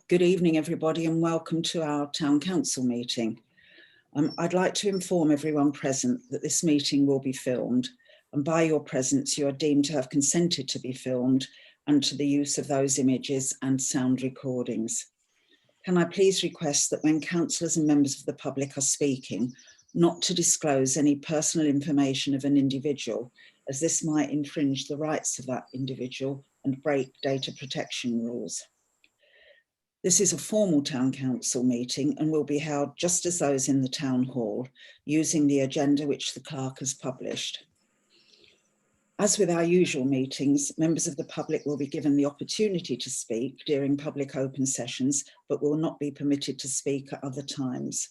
Good evening, everybody, and welcome to our Town Council meeting. I'd like to inform everyone present that this meeting will be filmed, and by your presence, you are deemed to have consented to be filmed and to the use of those images and sound recordings. Can I please request that when councillors and members of the public are speaking, not to disclose any personal information of an individual, as this might infringe the rights of that individual and break data protection rules. This is a formal town council meeting and will be held just as those in the town hall, using the agenda which the clerk has published. As with our usual meetings, members of the public will be given the opportunity to speak during public open sessions, but will not be permitted to speak at other times.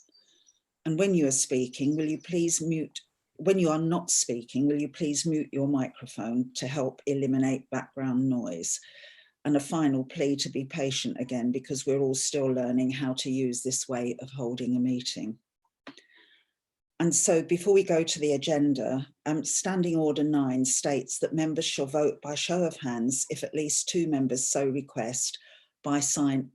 And when you are speaking, will you please mute, when you are not speaking, will you please mute your microphone to help eliminate background noise? And a final plea to be patient again, because we're all still learning how to use this way of holding a meeting. And so before we go to the agenda, Standing Order 9 states that members shall vote by show of hands if at least 2 members so request by sign,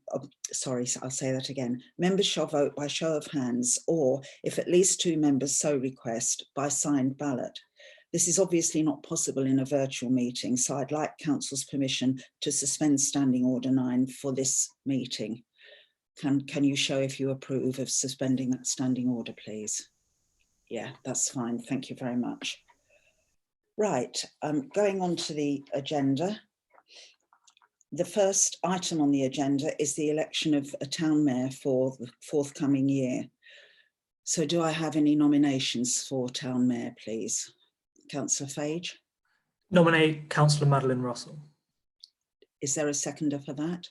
sorry, I'll say that again. Members shall vote by show of hands, or if at least 2 members so request, by signed ballot. This is obviously not possible in a virtual meeting, so I'd like Council's permission to suspend Standing Order 9 for this meeting. Can you show if you approve of suspending that standing order, please? Yeah, that's fine. Thank you very much. Right, going on to the agenda. The first item on the agenda is the election of a town mayor for the forthcoming year. So do I have any nominations for town mayor, please? Councillor Fage? Nominate Councillor Madeline Russell. Is there a seconder for that?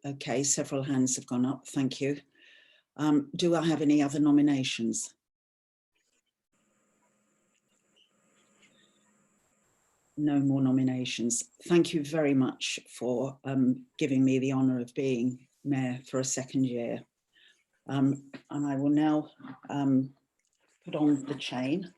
Okay, several hands have gone up, thank you. Do I have any other nominations? No more nominations. Thank you very much for giving me the honour of being mayor for a second year. And I will now put on the chain.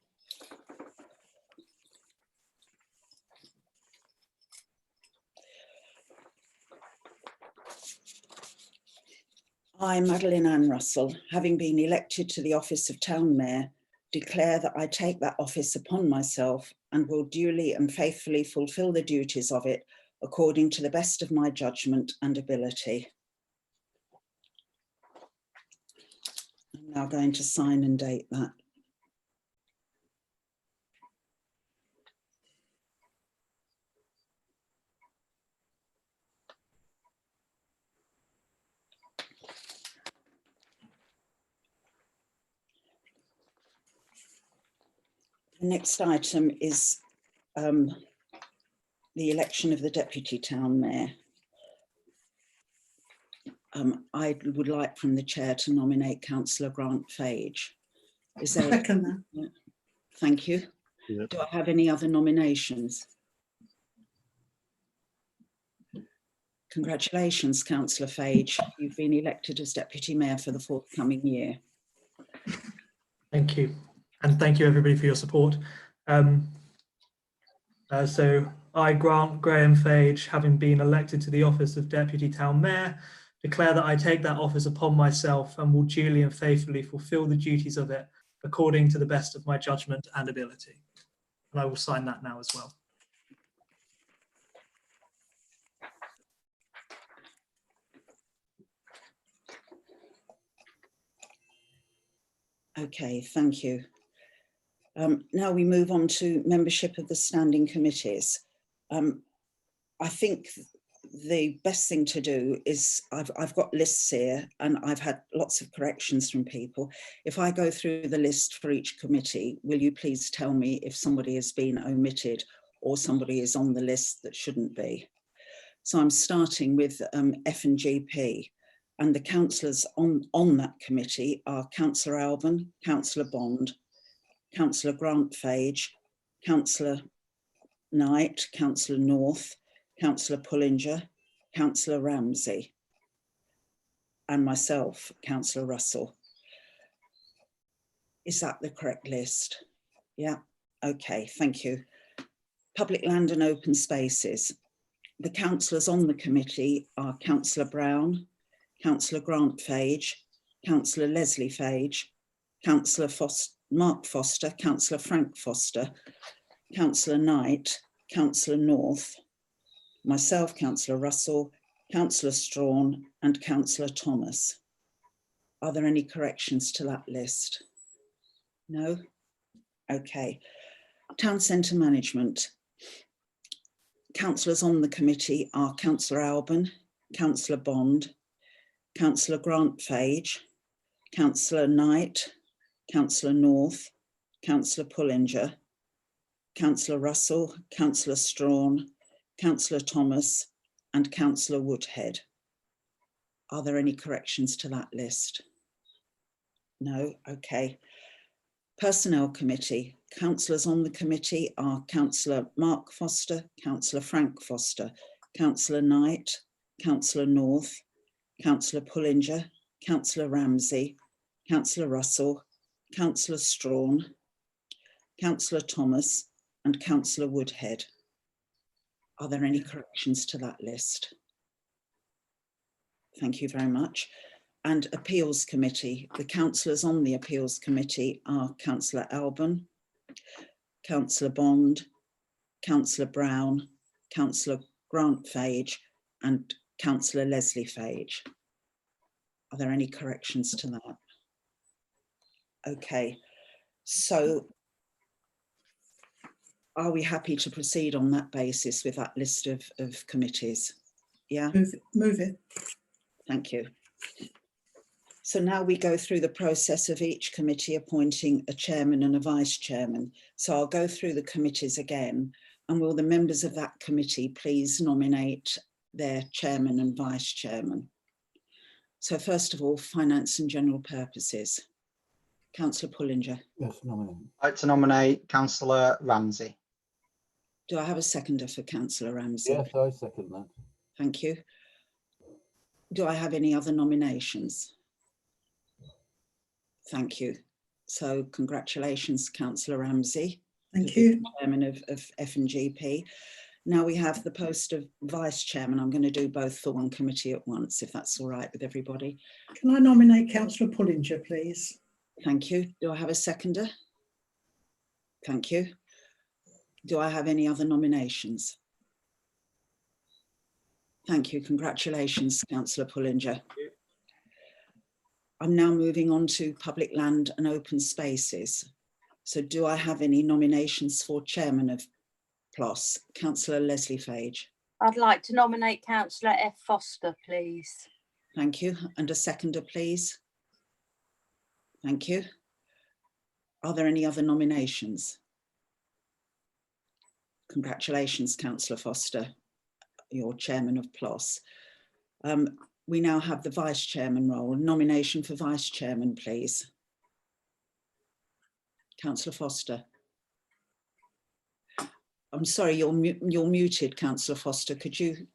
I, Madeline Ann Russell, having been elected to the office of Town Mayor, declare that I take that office upon myself and will duly and faithfully fulfil the duties of it according to the best of my judgment and ability. I'm now going to sign and date that. The next item is the election of the Deputy Town Mayor. I would like from the Chair to nominate Councillor Grant Fage. Is there Second. Thank you. Yeah. Do I have any other nominations? Congratulations, Councillor Fage. You've been elected as Deputy Mayor for the forthcoming year. Thank you. And thank you everybody for your support. So I, Grant Graham Fage, having been elected to the office of Deputy Town Mayor, declare that I take that office upon myself and will duly and faithfully fulfil the duties of it according to the best of my judgment and ability. And I will sign that now as well. Okay, thank you. Now we move on to membership of the standing committees. I think the best thing to do is, I've got lists here and I've had lots of corrections from people. If I go through the list for each committee, will you please tell me if somebody has been omitted or somebody is on the list that shouldn't be? So I'm starting with F and GP, and the councillors on that committee are Councillor Alban, Councillor Bond, Councillor Grant Fage, Councillor Knight, Councillor North, Councillor Pullinger, Councillor Ramsey, and myself, Councillor Russell. Is that the correct list? Yeah, okay, thank you. Public land and open spaces. The councillors on the committee are Councillor Brown, Councillor Grant Fage, Councillor Leslie Fage, Councillor Mark Foster, Councillor Frank Foster, Councillor Knight, Councillor North, myself, Councillor Russell, Councillor Strawn and Councillor Thomas. Are there any corrections to that list? No? Okay. Town Centre Management. Councillors on the committee are Councillor Alban, Councillor Bond, Councillor Grant Fage, Councillor Knight, Councillor North, Councillor Pullinger, Councillor Russell, Councillor Strawn, Councillor Thomas and Councillor Woodhead. Are there any corrections to that list? No? Okay. Personnel Committee. Councillors on the committee are Councillor Mark Foster, Councillor Frank Foster, Councillor Knight, Councillor North, Councillor Pullinger, Councillor Ramsey, Councillor Russell, Councillor Strawn, Councillor Thomas and Councillor Woodhead. Are there any corrections to that list? Thank you very much. And Appeals Committee. The councillors on the Appeals Committee are Councillor Alban, Councillor Bond, Councillor Brown, Councillor Grant Fage and Councillor Leslie Fage. Are there any corrections to that? Okay, so are we happy to proceed on that basis with that list of committees? Yeah? Move it. Thank you. So now we go through the process of each committee appointing a chairman and a vice chairman. So I'll go through the committees again, and will the members of that committee please nominate their chairman and vice chairman? So first of all, Finance and General Purposes. Councillor Pullinger. Yes, nominate. I'd like to nominate Councillor Ramsey. Do I have a seconder for Councillor Ramsey? Yes, I second that. Thank you. Do I have any other nominations? Thank you. So congratulations, Councillor Ramsey. Thank you. Chairman of F&GP. Now we have the post of Vice Chairman. I'm going to do both for one committee at once, if that's all right with everybody. Can I nominate Councillor Pullinger, please? Thank you. Do I have a seconder? Thank you. Do I have any other nominations? Thank you. Congratulations, Councillor Pullinger. I'm now moving on to Public Land and Open Spaces. So do I have any nominations for Chairman of PLOS? Councillor Leslie Fage. I'd like to nominate Councillor F. Foster, please. Thank you. And a seconder, please. Thank you. Are there any other nominations? Congratulations, Councillor Foster, you're Chairman of PLOS. We now have the Vice Chairman role. Nomination for Vice Chairman, please. Councillor Foster. I'm sorry, you're muted, Councillor Foster. Could you?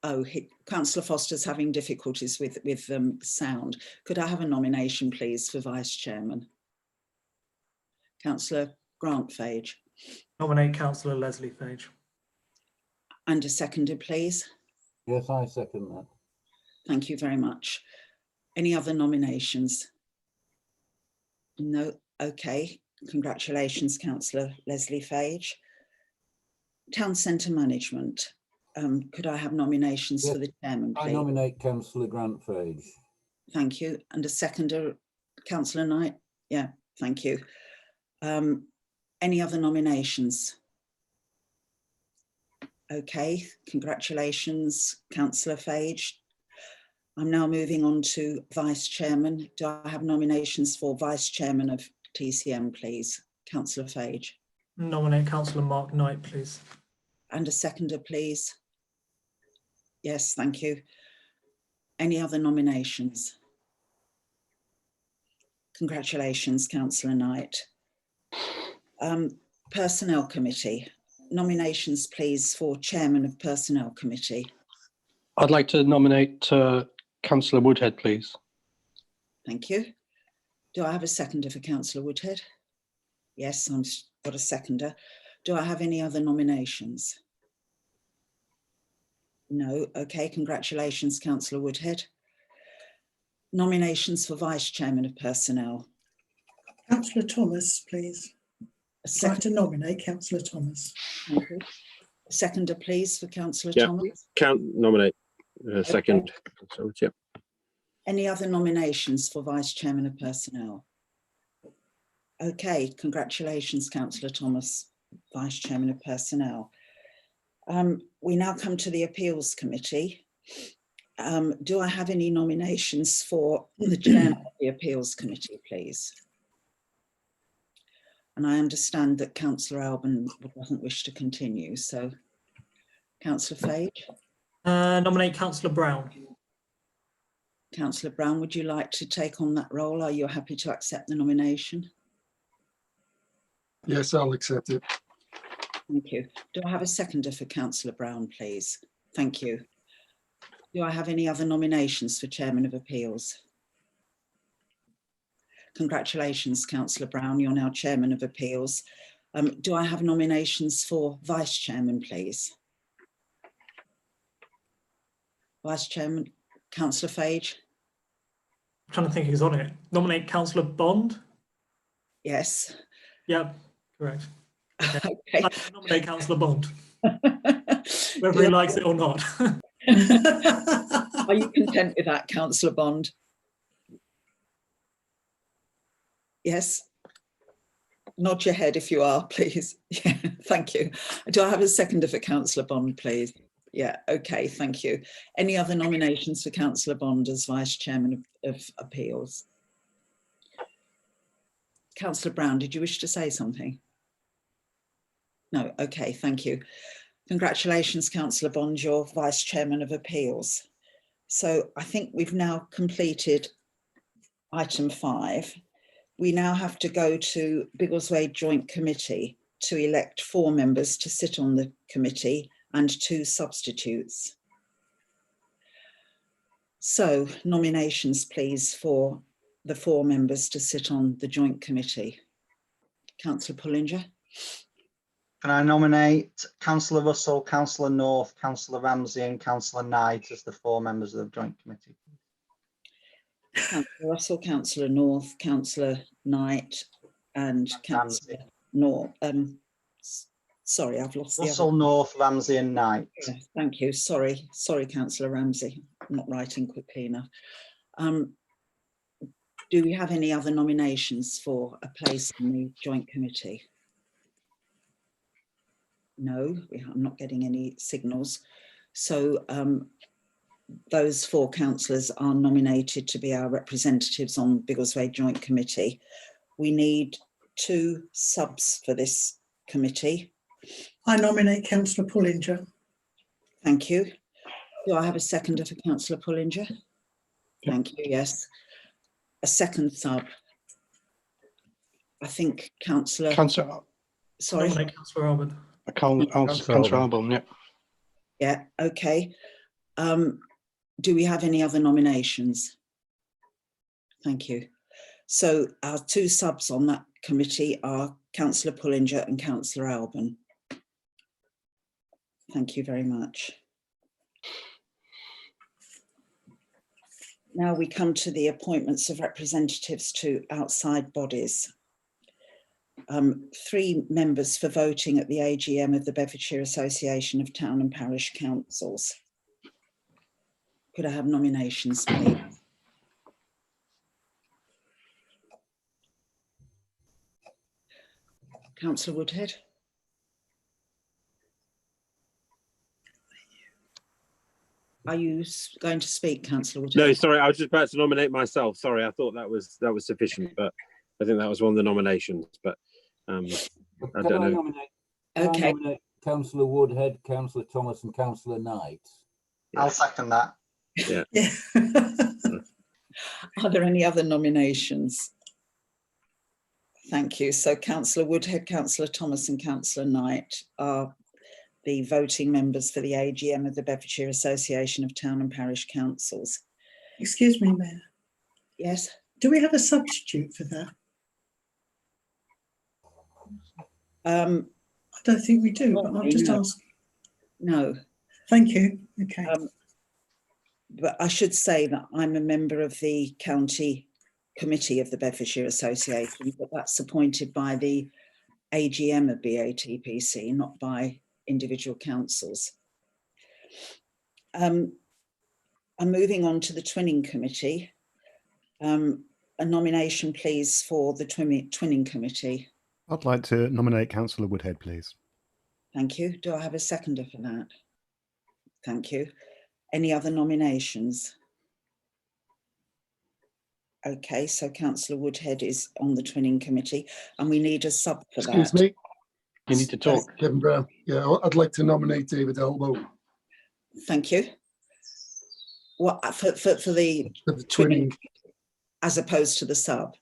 Oh, Councillor Foster's having difficulties with sound. Could I have a nomination, please, for Vice Chairman? Councillor Grant Fage. Nominate Councillor Leslie Fage. And a seconder, please. Yes, I second that. Thank you very much. Any other nominations? No. Okay. Congratulations, Councillor Leslie Fage. Town Centre Management. Could I have nominations for the chairman, please? I nominate Councillor Grant Fage. Thank you. And a seconder, Councillor Knight. Yeah, thank you. Any other nominations? Okay, congratulations, Councillor Fage. I'm now moving on to Vice Chairman. Do I have nominations for Vice Chairman of TCM, please? Councillor Fage. Nominate Councillor Mark Knight, please. And a seconder, please. Yes, thank you. Any other nominations? Congratulations, Councillor Knight. Personnel Committee. Nominations, please, for Chairman of Personnel Committee. I'd like to nominate Councillor Woodhead, please. Thank you. Do I have a seconder for Councillor Woodhead? Yes, I've got a seconder. Do I have any other nominations? No. Okay, congratulations, Councillor Woodhead. Nominations for Vice Chairman of Personnel. Councillor Thomas, please. A I'd like second, to nominate Councillor Thomas. thank you. A seconder, please, for Councillor Yeah. Thomas. Nominate. Second. So, yeah. Any other nominations for Vice Chairman of Personnel? Okay, congratulations, Councillor Thomas, Vice Chairman of Personnel. We now come to the Appeals Committee. Do I have any nominations for the Chairman of the Appeals Committee, please? And I understand that Councillor Alban doesn't wish to continue, so Councillor Fage? Nominate Councillor Brown. Councillor Brown, would you like to take on that role? Are you happy to accept the nomination? Yes, I'll accept it. Thank you. Do I have a seconder for Councillor Brown, please? Thank you. Do I have any other nominations for Chairman of Appeals? Congratulations, Councillor Brown. You're now Chairman of Appeals. Do I have nominations for Vice Chairman, please? Vice Chairman, Councillor Fage? I'm trying to think who's on it. Nominate Councillor Bond. Yes. Yeah, correct. Okay. I nominate Councillor Bond, whether he likes it or not. Are you content with that, Councillor Bond? Yes. Nod your head if you are, please. Yeah, thank you. Do I have a seconder for Councillor Bond, please? Yeah, okay, thank you. Any other nominations for Councillor Bond as Vice Chairman of Appeals? Councillor Brown, did you wish to say something? No, okay, thank you. Congratulations, Councillor Bond, you're Vice Chairman of Appeals. So I think we've now completed item 5. We now have to go to Biggleswade Joint Committee to elect 4 members to sit on the committee and 2 substitutes. So nominations, please, for the 4 members to sit on the joint committee. Councillor Pullinger. Can I nominate Councillor Russell, Councillor North, Councillor Ramsey and Councillor Knight as the 4 members of the joint committee? Councillor Russell, Councillor North, Councillor Knight and Councillor North. Sorry, I've lost the Russell, other. North, Ramsey and Knight. Yeah, thank you. Sorry, Councillor Ramsey. I'm not writing quickly enough. Do we have any other nominations for a place in the joint committee? No, I'm not getting any signals. So those 4 councillors are nominated to be our representatives on Biggleswade Joint Committee. We need 2 subs for this committee. I nominate Councillor Pullinger. Thank you. Do I have a seconder for Councillor Pullinger? Thank you, yes. A second sub. I think Councillor... Sorry? Nominate Councillor Alban. Councillor Alban, yeah. Yeah, okay. Do we have any other nominations? Thank you. So our 2 subs on that committee are Councillor Pullinger and Councillor Alban. Thank you very much. Now we come to the appointments of representatives to outside bodies. 3 members for voting at the AGM of the Bedfordshire Association of Town and Parish Councils. Could I have nominations, please? Councillor Woodhead. Are you going to speak, Councillor Woodhead? No, sorry, I was just about to nominate myself. Sorry, I thought that was sufficient, but I think that was one of the nominations. But I don't know. Okay. Nominate Councillor Woodhead, Councillor Thomas and Councillor Knight. I'll second that. Yeah. Yeah. Are there any other nominations? Thank you. So Councillor Woodhead, Councillor Thomas and Councillor Knight are the voting members for the AGM of the Bedfordshire Association of Town and Parish Councils. Excuse me, Mayor. Yes? Do we have a substitute for that? I don't think we do, but I'll just No. ask. No, Thank you. Okay. but I should say that I'm a member of the county committee of the Bedfordshire Association, but that's appointed by the AGM of BATPC, not by individual councils. I'm moving on to the Twinning Committee. A nomination, please, for the Twinning Committee. I'd like to nominate Councillor Woodhead, please. Thank you. Do I have a seconder for that? Thank you. Any other nominations? Okay, so Councillor Woodhead is on the Twinning Committee and we need a sub for Excuse that. me, You need to talk. Kevin Brown. Yeah, I'd like to nominate David Elbow Thank you. What for the for the twinning, as opposed to the sub?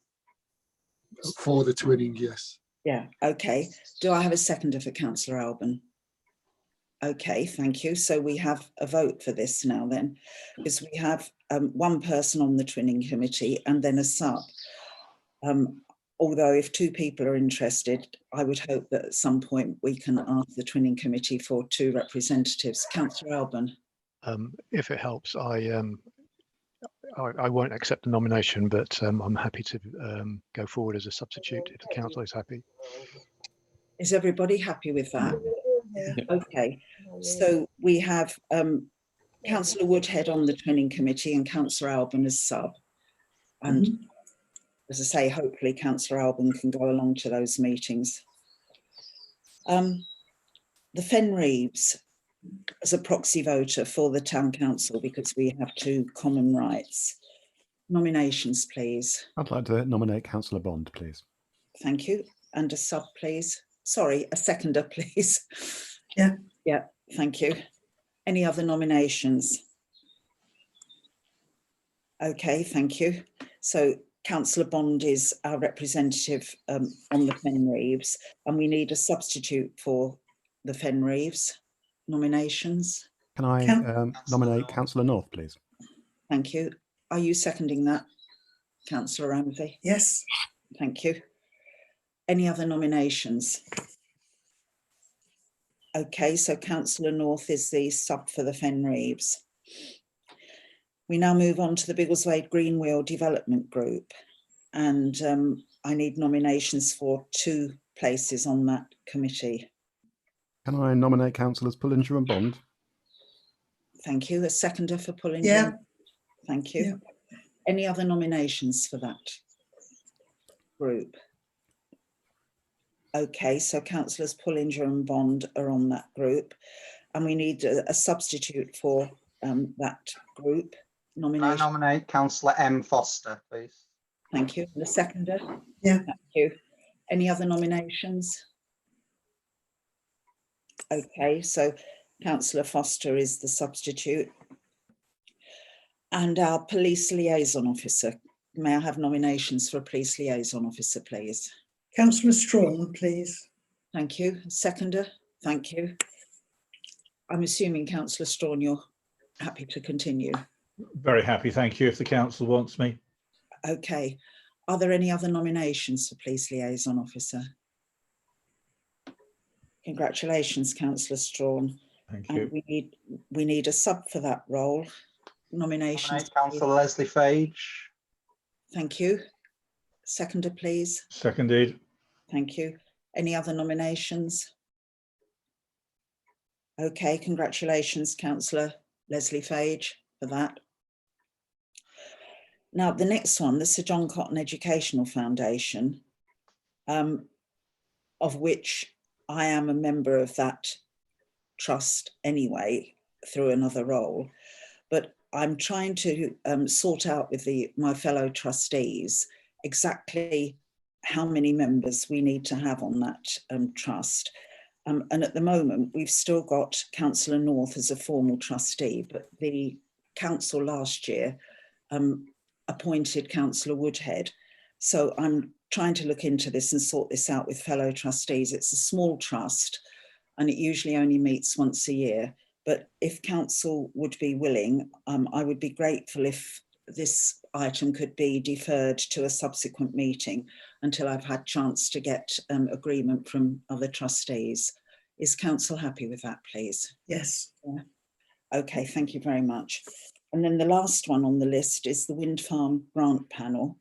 for the twinning, yes. Yeah, okay. Do I have a seconder for Councillor Alban? Okay, thank you. So we have a vote for this now then, because we have one person on the Twinning Committee and then a sub. Although if two people are interested, I would hope that at some point we can ask the Twinning Committee for two representatives. Councillor Alban. If it helps, I won't accept the nomination, but I'm happy to go forward as a substitute if the council is happy. Is everybody happy with that? Yeah. Okay, so we have Councillor Woodhead on the Twinning Committee and Councillor Alban as sub. And as I say, hopefully Councillor Alban can go along to those meetings. The Fenreeves as a proxy voter for the Town Council, because we have two common rights. Nominations, please. I'd like to nominate Councillor Bond, please. Thank you. And a sub, please. Sorry, a seconder, please. Yeah. Yeah, thank you. Any other nominations? Okay, thank you. So Councillor Bond is our representative on the Fenreeves, and we need a substitute for the Fenreeves. Nominations? Can I nominate Councillor North, please? Thank you. Are you seconding that, Councillor Ramsey? Yes. Thank you. Any other nominations? Okay, so Councillor North is the sub for the Fenreeves. We now move on to the Biggleswade Greenwheel Development Group, and I need nominations for two places on that committee. Can I nominate Councillors Pullinger and Bond? Thank you. A seconder for Pullinger? Yeah. Thank you. Yeah. Any other nominations for that group? Okay, so Councillors Pullinger and Bond are on that group, and we need a substitute for that group. Can I Nomination. nominate Councillor M Foster, please? Thank you. The seconder? Yeah. Thank you. Any other nominations? Okay, so Councillor Foster is the substitute. And our police liaison officer. May I have nominations for a police liaison officer, please? Councillor Strawn, please. Thank you. Seconder? Thank you. I'm assuming Councillor Strawn, you're happy to continue. Very happy, thank you, if the council wants me. Okay. Are there any other nominations for police liaison officer? Congratulations, Councillor Strawn. Thank you. And we need a sub for that role. Nominations. Nominate Councillor Leslie Fage. Thank you. Seconder, please. Seconded. Thank you. Any other nominations? Okay, congratulations, Councillor Leslie Fage, for that. Now, the next one, the Sir John Cotton Educational Foundation, of which I am a member of that trust anyway, through another role, but I'm trying to sort out with my fellow trustees exactly how many members we need to have on that trust. And at the moment, we've still got Councillor North as a formal trustee, but the council last year appointed Councillor Woodhead. So I'm trying to look into this and sort this out with fellow trustees. It's a small trust and it usually only meets once a year. But if council would be willing, I would be grateful if this item could be deferred to a subsequent meeting until I've had chance to get agreement from other trustees. Is council happy with that, please? Yes. Okay, thank you very much. And then the last one on the list is the Wind Farm Grant Panel.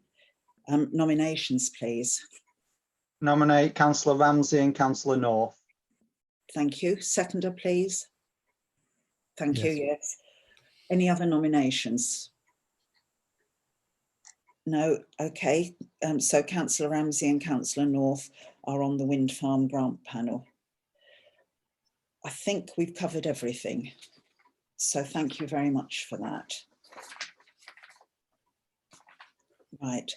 Nominations, please. Nominate councillor Ramsey and councillor North. Thank you. Seconder, please. Thank you, Yes. yes. Any other nominations? No, okay. So councillor Ramsey and councillor North are on the Wind Farm Grant Panel. I think we've covered everything. So thank you very much for that. Right.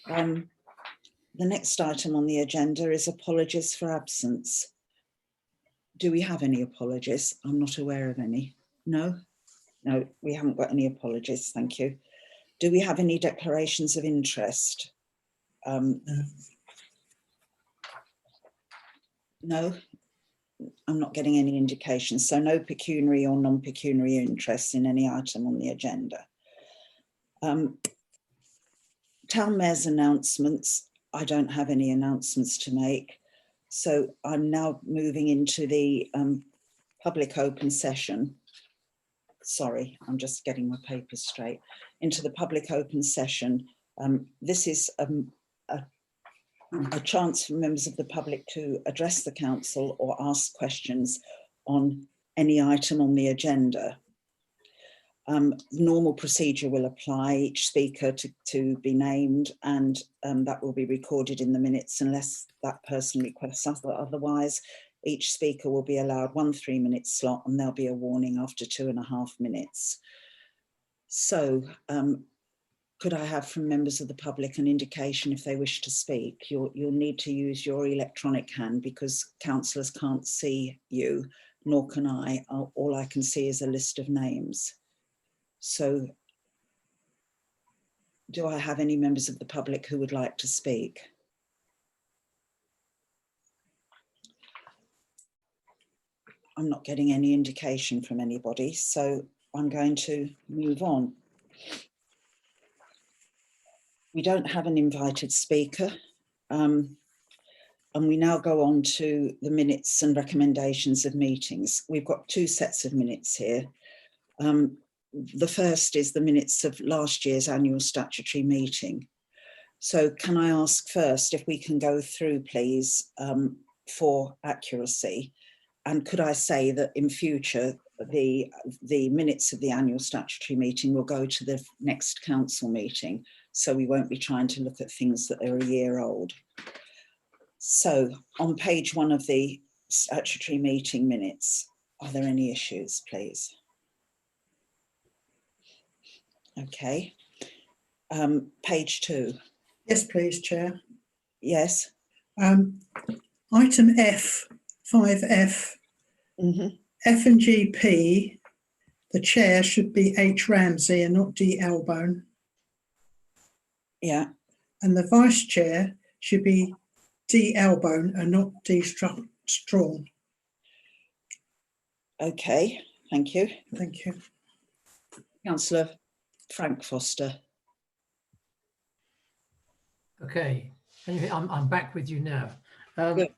The next item on the agenda is apologies for absence. Do we have any apologies? I'm not aware of any. No? No, we haven't got any apologies, thank you. Do we have any declarations of interest? No, I'm not getting any indications. So no pecuniary or non-pecuniary interest in any item on the agenda. Town Mayor's announcements. I don't have any announcements to make. So I'm now moving into the public open session. Sorry, I'm just getting my papers straight. Into the public open session. This is a chance for members of the public to address the council or ask questions on any item on the agenda. Normal procedure will apply, each speaker to be named, and that will be recorded in the minutes unless that person requests otherwise. Each speaker will be allowed 1 3-minute slot, and there'll be a warning after 2.5 minutes. So could I have from members of the public an indication if they wish to speak? You'll need to use your electronic hand because councillors can't see you, nor can I. All I can see is a list of names. So do I have any members of the public who would like to speak? I'm not getting any indication from anybody, so I'm going to move on. We don't have an invited speaker, and we now go on to the minutes and recommendations of meetings. We've got 2 sets of minutes here. The first is the minutes of last year's annual statutory meeting. So can I ask first if we can go through, please, for accuracy? And could I say that in future, the minutes of the annual statutory meeting will go to the next council meeting, so we won't be trying to look at things that are a year old. So on page 1 of the statutory meeting minutes, are there any issues, please? Okay. Page 2. Yes, please, Chair. Yes. Item F, 5F, F and GP, the chair should be H Ramsey and not D Albone. Yeah. And the vice chair should be D Albone and not D Strawn. Okay, thank you. Thank you. Councillor Frank Foster. Okay, anyway, I'm back with you now. Public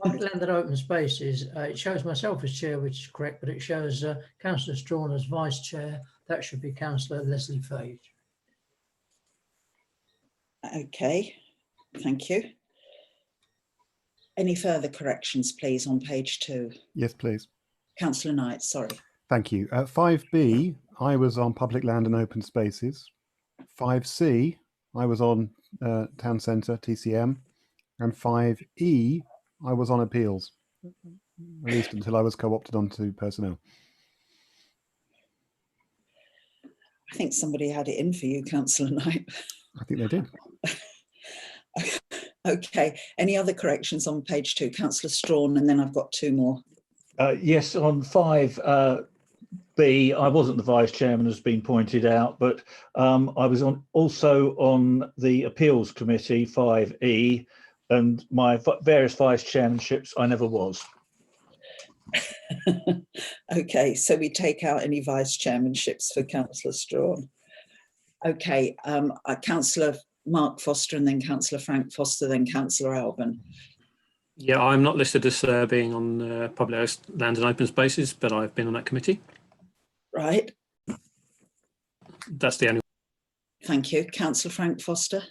land and open spaces, it shows myself as chair, which is correct, but it shows Councillor Strawn as vice chair. That should be Councillor Leslie Fage. Okay, thank you. Any further corrections, please, on page 2? Yes, please. Councillor Knight, sorry. Thank you. 5B, I was on public land and open spaces. 5C, I was on town centre, TCM. And 5E, I was on appeals, at least until I was co-opted onto personnel. I think somebody had it in for you, Councillor Knight. I think they did. Okay, any other corrections on page 2? Councillor Strawn, and then I've got 2 more. Yes, on 5B, I wasn't the vice chairman, as been pointed out, but I was also on the appeals committee, 5E, and my various vice chairmanships, I never was. Okay, so we take out any vice chairmanships for Councillor Strawn. Okay, Councillor Mark Foster, and then Councillor Frank Foster, then Councillor Alban. Yeah, I'm not listed as being on public land and open spaces, but I've been on that committee. Right. That's the only. Thank you. Councillor Frank Foster.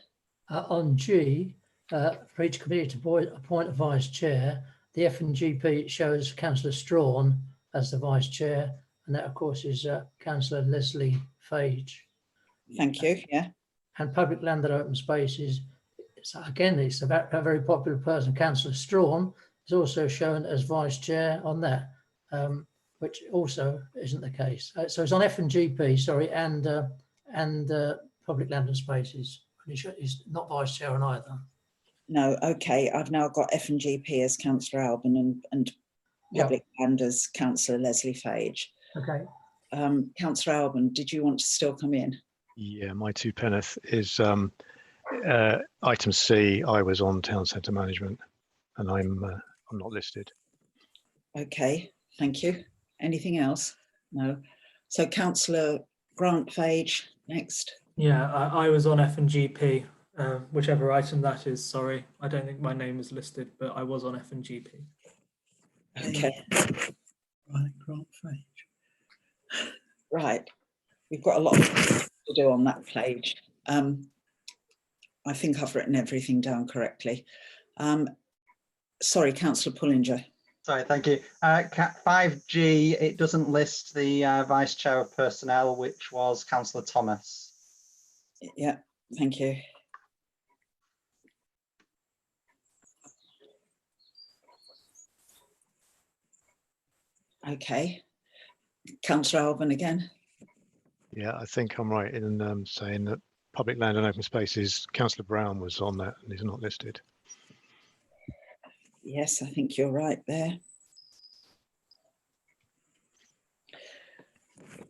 On G, for each committee to appoint a vice chair, the F&GP shows Councillor Strawn as the vice chair, and that of course is Councillor Leslie Fage. Thank you. Yeah. And public land and open spaces, it's a very popular person. Councillor Strawn is also shown as vice chair on that, which also isn't the case. So it's on F&GP, sorry, and public land and spaces. He's not vice chair on either. No, okay. I've now got F&GP as Councillor Alban and public land as Councillor Leslie Fage. Okay. Councillor Alban, did you want to still come in? Yeah, my two penneth is item C. I was on town centre management, and I'm not listed. Okay, thank you. Anything else? No. So Councillor Grant Fage next. Yeah, I was on F&GP, whichever item that is. Sorry, I don't think my name is listed, but I was on F&GP. Okay. Right, Grant Fage. Right. We've got a lot to do on that page. I think I've written everything down correctly. Sorry, Councillor Pullinger. Sorry, thank you. 5G, it doesn't list the Vice Chair of Personnel, which was Councillor Thomas. Yeah, thank you. Okay. Councillor Alban again. Yeah, I think I'm right in saying that public land and open spaces, Councillor Brown was on that and he's not listed. Yes, I think you're right there.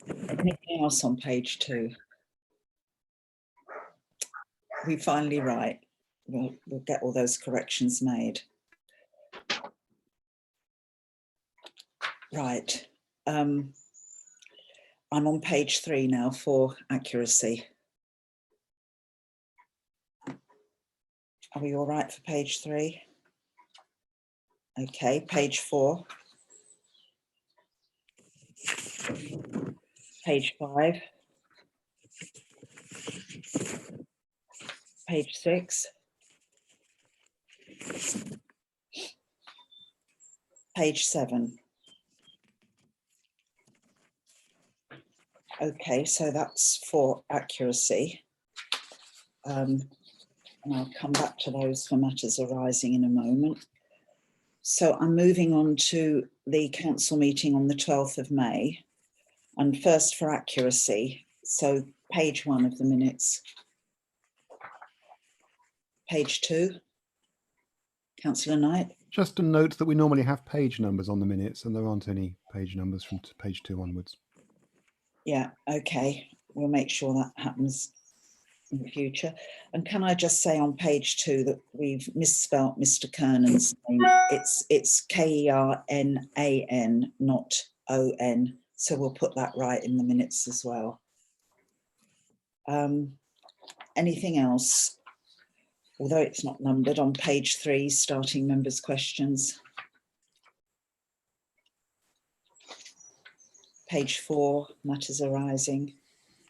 Anything else on page 2? We finally right. We'll get all those corrections made. Right. I'm on page 3 now for accuracy. Are we all right for page 3? Okay, page 4. Page 5. Page 6. Page 7. Okay, so that's for accuracy. And I'll come back to those for matters arising in a moment. So I'm moving on to the council meeting on the 12th of May. And first for accuracy, so page 1 of the minutes. Page 2. Councillor Knight. Just a note that we normally have page numbers on the minutes and there aren't any page numbers from page 2 onwards. Yeah, okay. We'll make sure that happens in the future. And can I just say on page 2 that we've misspelt Mr. Kernan's name. It's K-E-R-N-A-N, not O-N. So we'll put that right in the minutes as well. Anything else? Although it's not numbered, on page 3, starting members' questions. Page 4, matters arising.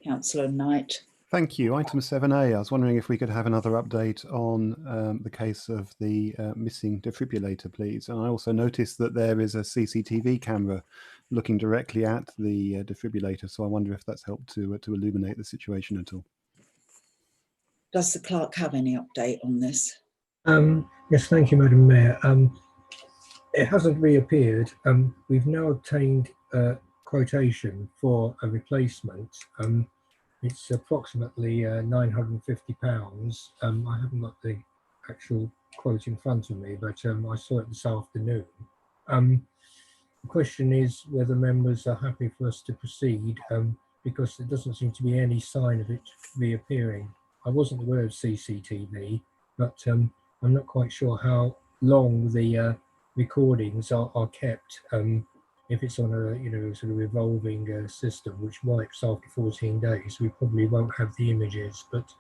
Councillor Knight. Thank you. Item 7A, I was wondering if we could have another update on the case of the missing defibrillator, please. And I also noticed that there is a CCTV camera looking directly at the defibrillator, so I wonder if that's helped to illuminate the situation at all. Does the clerk have any update on this? Yes, thank you, Madam Mayor. It hasn't reappeared. We've now obtained a quotation for a replacement. It's approximately £950. I haven't got the actual quote in front of me, but I saw it this afternoon. The question is whether members are happy for us to proceed, because there doesn't seem to be any sign of it reappearing. I wasn't aware of CCTV, but I'm not quite sure how long the recordings are kept. If it's on a sort of revolving system which wipes after 14 days, we probably won't have the images. But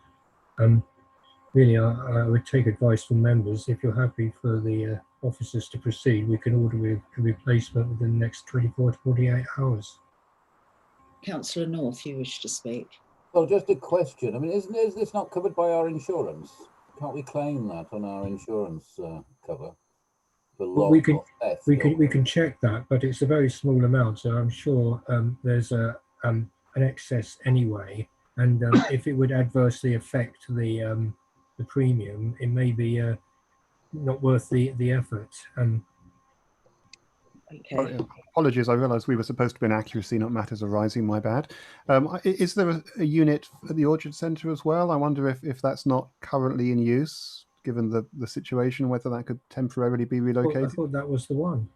really, I would take advice from members. If you're happy for the officers to proceed, we can order a replacement within the next 24 to 48 hours. Councillor North, you wish to speak? Well, just a question. I mean, is this not covered by our insurance? Can't we claim that on our insurance cover? For Well, loss or theft we or- can check that, but it's a very small amount, so I'm sure there's an excess anyway. And if it would adversely affect the premium, it may be not worth the effort. Okay. Apologies, I realised we were supposed to be in accuracy, not matters arising. My bad. Is there a unit at the Orchard Centre as well? I wonder if that's not currently in use, given the situation, whether that could temporarily be relocated. I thought that was the one.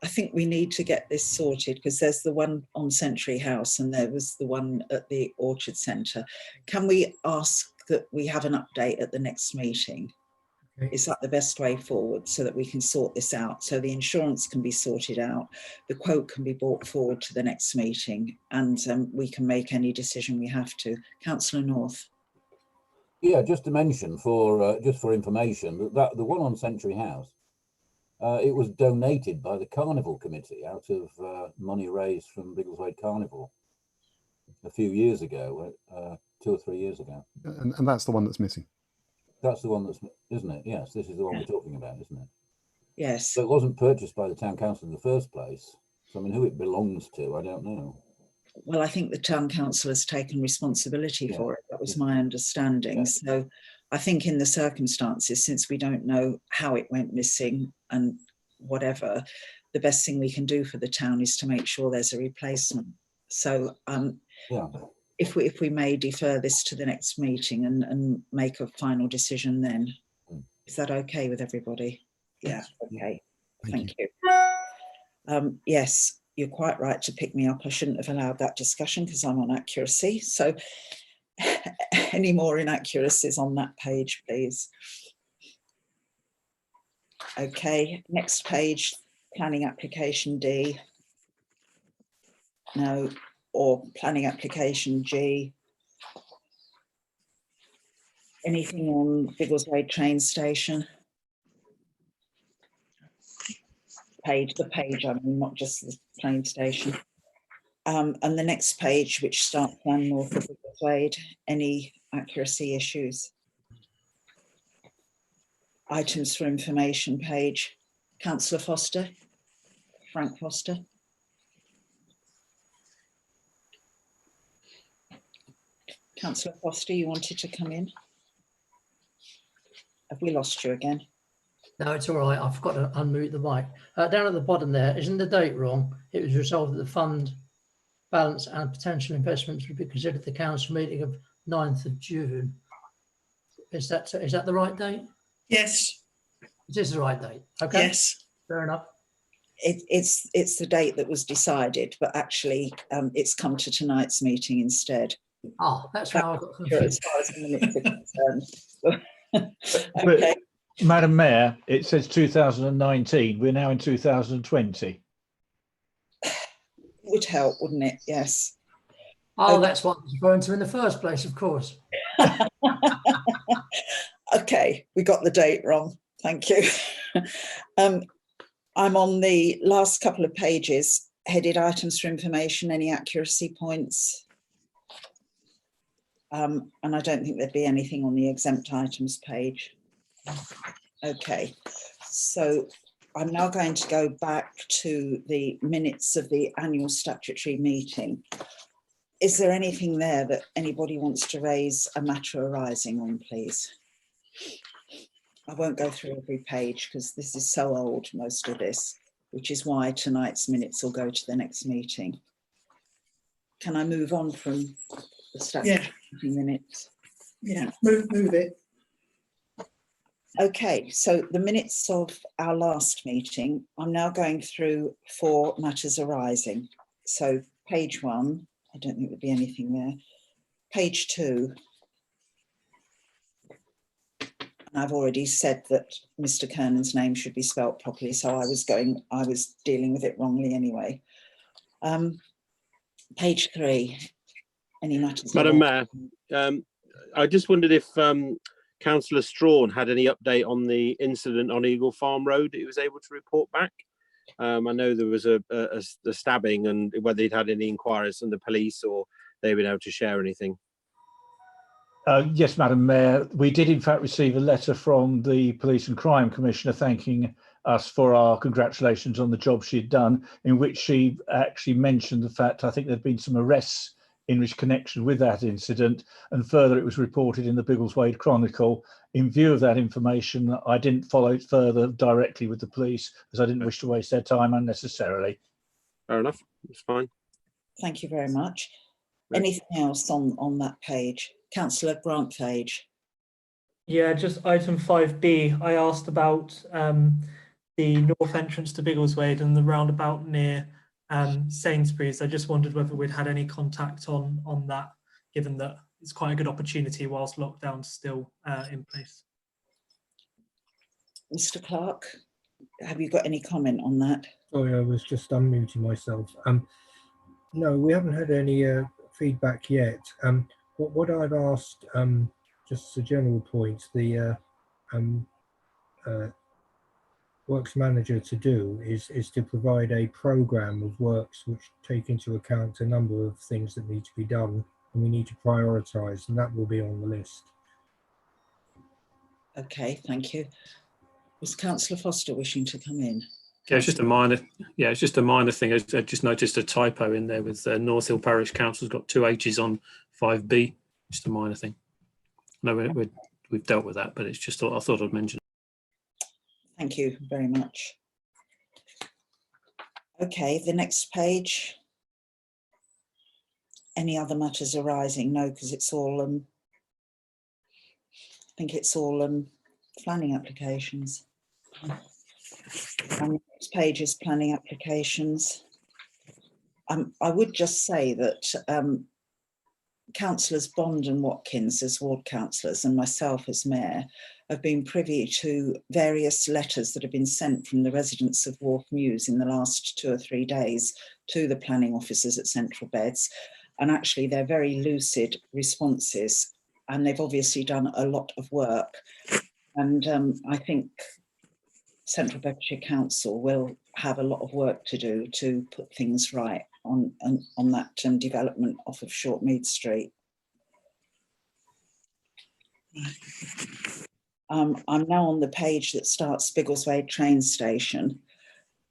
I think we need to get this sorted, because there's the one on Century House and there was the one at the Orchard Centre. Can we ask that we have an update at the next meeting? Okay. Is that the best way forward, so that we can sort this out, so the insurance can be sorted out, the quote can be brought forward to the next meeting, and we can make any decision we have to. Councillor North. Yeah, just to mention just for information that the one on Century House, it was donated by the Carnival Committee out of money raised from Biggleswade Carnival a few years ago, 2 or 3 years ago. And that's the one that's missing. That's the one that's, isn't it? Yes, this is the one we're talking about, isn't it? Yes. So it wasn't purchased by the town council in the first place. So I mean, who it belongs to, I don't know. Well, I think the town council has taken responsibility for it. That was my understanding. So I think in the circumstances, since we don't know how it went missing and whatever, the best thing we can do for the town is to make sure there's a replacement. So if we may defer this to the next meeting and make a final decision then. Is that okay with everybody? Yeah, okay. Thank you. Yes, you're quite right to pick me up. I shouldn't have allowed that discussion because I'm on accuracy. So any more inaccuracies on that page, please? Okay, next page, planning application D. No, or planning application G. Anything on Biggleswade train station? The page, I mean, not just the train station. And the next page, which starts plan north of Biggleswade, any accuracy issues? Items for information page. Councillor Foster, Frank Foster. Councillor Foster, you wanted to come in? Have we lost you again? No, it's all right. I forgot to unmute the mic. Down at the bottom there, isn't the date wrong? It was resolved that the fund balance and potential investments would be considered at the council meeting of 9th of June. Is that the right date? Yes. It is the right date. Okay. Yes. Fair enough. It's the date that was decided, but actually it's come to tonight's meeting instead. Oh, that's how I got confused. As far as the minutes are concerned. Okay. But, Madam Mayor, it says 2019. We're now in 2020. Would help, wouldn't it? Yes. Oh, Okay. that's what I was referring to in the first place, of course. Okay, we got the date wrong. Thank you. I'm on the last couple of pages, headed items for information, any accuracy points? And I don't think there'd be anything on the exempt items page. Okay, so I'm now going to go back to the minutes of the annual statutory meeting. Is there anything there that anybody wants to raise a matter arising on, please? I won't go through every page because this is so old, most of this, which is why tonight's minutes will go to the next meeting. Can I move on from the statutory minutes? Yeah, move it. Okay, so the minutes of our last meeting, I'm now going through for matters arising. So page 1, I don't think there'd be anything there. Page 2. And I've already said that Mr. Kernan's name should be spelt properly, so I was dealing with it wrongly anyway. Page 3. Any matters? Madam Mayor, I just wondered if Councillor Strawn had any update on the incident on Eagle Farm Road that he was able to report back. I know there was a stabbing, and whether he'd had any inquiries from the police or they've been able to share anything. Yes, Madam Mayor, we did in fact receive a letter from the Police and Crime Commissioner thanking us for our congratulations on the job she'd done, in which she actually mentioned the fact, I think there'd been some arrests in connection with that incident, and further it was reported in the Biggleswade Chronicle. In view of that information, I didn't follow it further directly with the police, as I didn't wish to waste their time unnecessarily. Fair enough, it's fine. Thank you very much. Right. Anything else on that page? Councillor Grantfage. Yeah, just item 5B. I asked about the north entrance to Biggleswade and the roundabout near Sainsbury's. I just wondered whether we'd had any contact on that, given that it's quite a good opportunity whilst lockdown's still in place. Mr. Clark, have you got any comment on that? Sorry, I was just unmuting myself. No, we haven't had any feedback yet. What I've asked, just as a general point, the works manager to do is to provide a programme of works which take into account a number of things that need to be done, and we need to prioritise, and that will be on the list. Okay, thank you. Was Councillor Foster wishing to come in? Yeah, it's just a minor. Yeah, it's just a minor thing. I just noticed a typo in there with North Hill Parish Council's got 2 H's on 5B. Just a minor thing. No, we've dealt with that, but it's just I thought I'd mention. Thank you very much. Okay, the next page. Any other matters arising? No, because it's all. I think it's all planning applications. And the next page is planning applications. I would just say that Councillors Bond and Watkins as ward councillors and myself as mayor have been privy to various letters that have been sent from the residents of Wharf Mews in the last 2 or 3 days to the planning officers at Central Beds. And actually they're very lucid responses, and they've obviously done a lot of work. And I think Central Bedfordshire Council will have a lot of work to do to put things right on that development off of Shortmead Street. I'm now on the page that starts Biggleswade train station,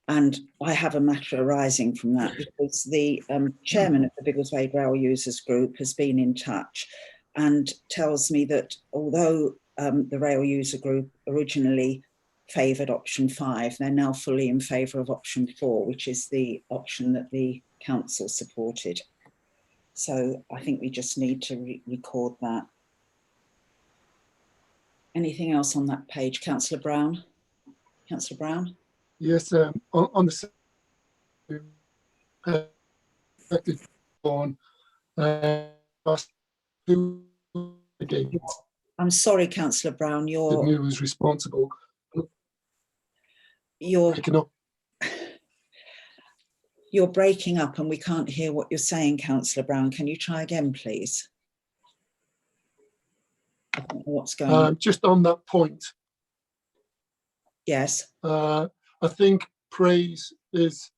and I have a matter arising from that because the chairman of the Biggleswade Rail Users Group has been in touch and tells me that although the Rail User Group originally favoured option 5, they're now fully in favour of option 4, which is the option that the council supported. So I think we just need to record that. Anything else on that page? Councillor Brown? Councillor Brown? Yes, on the I'm sorry, Councillor Brown, you're was responsible. You're picking up. You're breaking up and we can't hear what you're saying, Councillor Brown. Can you try again, please? I don't know what's going on. Just on that point. Yes. I think praise is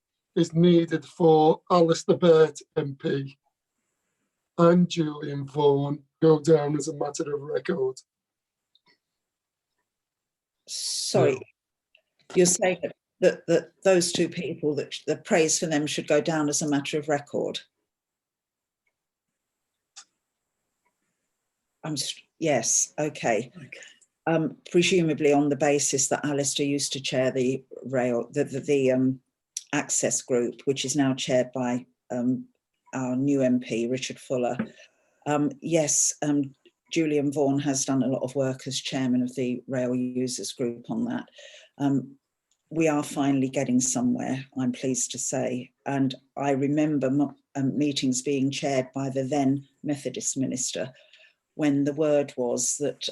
needed for Alistair Burt MP and Julian Vaughan go down as a matter of record. Sorry, you're saying that those two people, that the praise for them should go down as a matter of record? Yes, okay. Presumably on the basis that Alistair used to chair the rail, the access group, which is now chaired by our new MP, Richard Fuller. Yes, Julian Vaughan has done a lot of work as chairman of the rail users group on that. We are finally getting somewhere, I'm pleased to say. And I remember meetings being chaired by the then Methodist minister when the word was that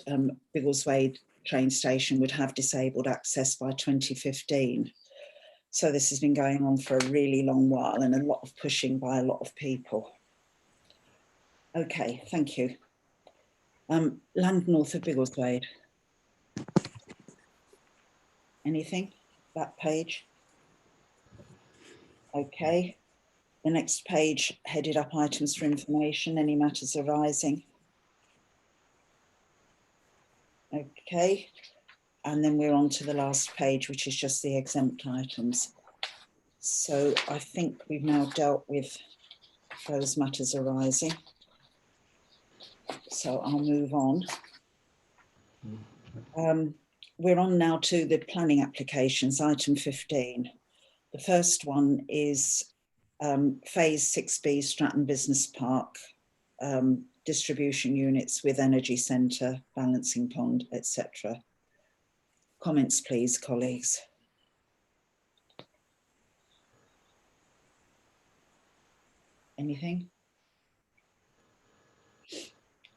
Biggleswade train station would have disabled access by 2015. So this has been going on for a really long while and a lot of pushing by a lot of people. Okay, thank you. Land north of Biggleswade. Anything? That page? Okay. The next page headed up items for information, any matters arising. Okay. And then we're on to the last page, which is just the exempt items. So I think we've now dealt with those matters arising. So I'll move on. We're on now to the planning applications, item 15. The first one is phase 6B Stratton Business Park, distribution units with energy centre, balancing pond, etc. Comments, please, colleagues. Anything?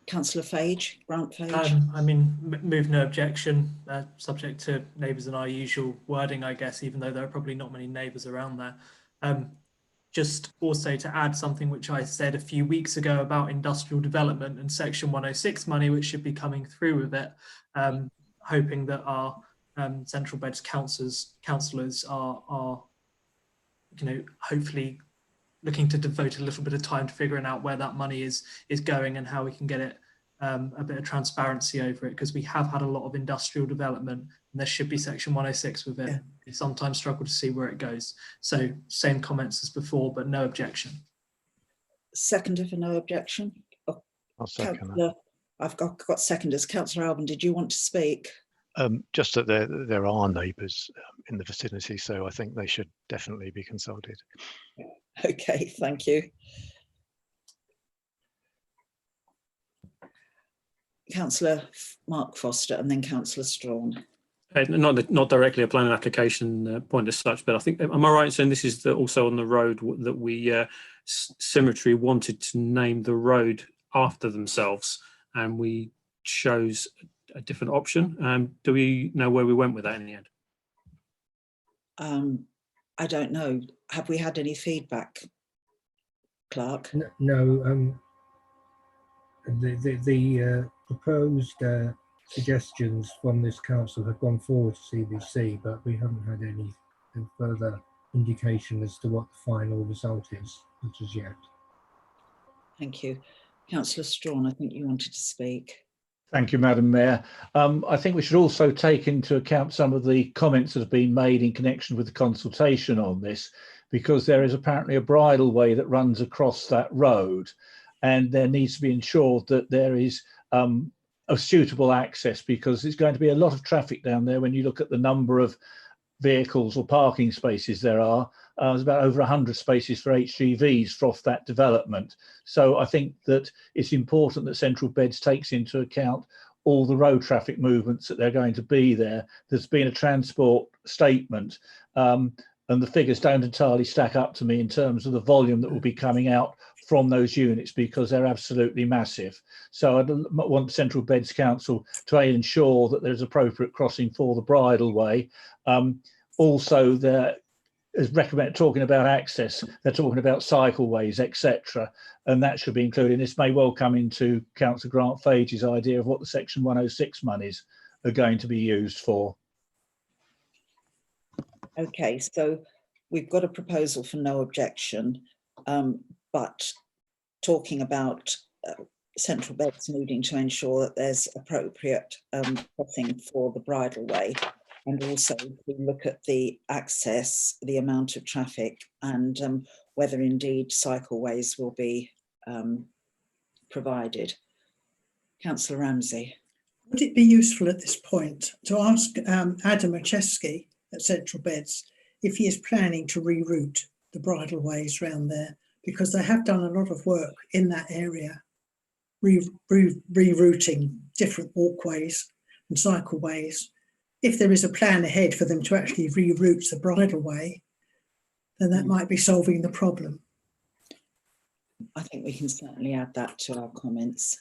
Councillor Fage, Grant Fage. I mean, move no objection, subject to neighbours and our usual wording, I guess, even though there are probably not many neighbours around there. Just also to add something which I said a few weeks ago about industrial development and Section 106 money, which should be coming through with it, hoping that our Central Beds councillors are, you know, hopefully looking to devote a little bit of time to figuring out where that money is going and how we can get it a bit of transparency over it, because we have had a lot of industrial development and there should be Section 106 with it. Yeah. We sometimes struggle to see where it goes. So same comments as before, but no objection. Seconder for no objection. Oh, I'll second that. I've got seconders. Councillor Alban, did you want to speak? Just that there are neighbours in the vicinity, so I think they should definitely be consulted. Okay, thank you. Councillor Mark Foster and then Councillor Strawn. Not directly a planning application point as such, but I think, am I right in saying this is also on the road that we Cemetery wanted to name the road after themselves and we chose a different option? Do we know where we went with that in the end? I don't know. Have we had any feedback, Clark? No. The proposed suggestions from this council have gone forward to CBC, but we haven't had any further indication as to what the final result is as yet. Thank you. Councillor Strawn, I think you wanted to speak. Thank you, Madam Mayor. I think we should also take into account some of the comments that have been made in connection with the consultation on this, because there is apparently a bridleway that runs across that road, and there needs to be ensured that there is a suitable access, because there's going to be a lot of traffic down there when you look at the number of vehicles or parking spaces there are. There's about over 100 spaces for HGVs for off that development. So I think that it's important that Central Beds takes into account all the road traffic movements that they're going to be there. There's been a transport statement and the figures don't entirely stack up to me in terms of the volume that will be coming out from those units, because they're absolutely massive. So I want Central Beds Council to ensure that there's appropriate crossing for the bridleway. Also, there is recommend talking about access. They're talking about cycleways, etc., and that should be included. This may well come into Councillor Grant Fage's idea of what the Section 106 monies are going to be used for. Okay, so we've got a proposal for no objection, but talking about Central Beds needing to ensure that there's appropriate crossing for the bridleway, and also to look at the access, the amount of traffic, and whether indeed cycleways will be provided. Councillor Ramsey. Would it be useful at this point to ask Adam Oczewski at Central Beds if he is planning to reroute the bridleways round there, because they have done a lot of work in that area, rerouting different walkways and cycleways. If there is a plan ahead for them to actually reroute the bridleway, then that might be solving the problem. I think we can certainly add that to our comments.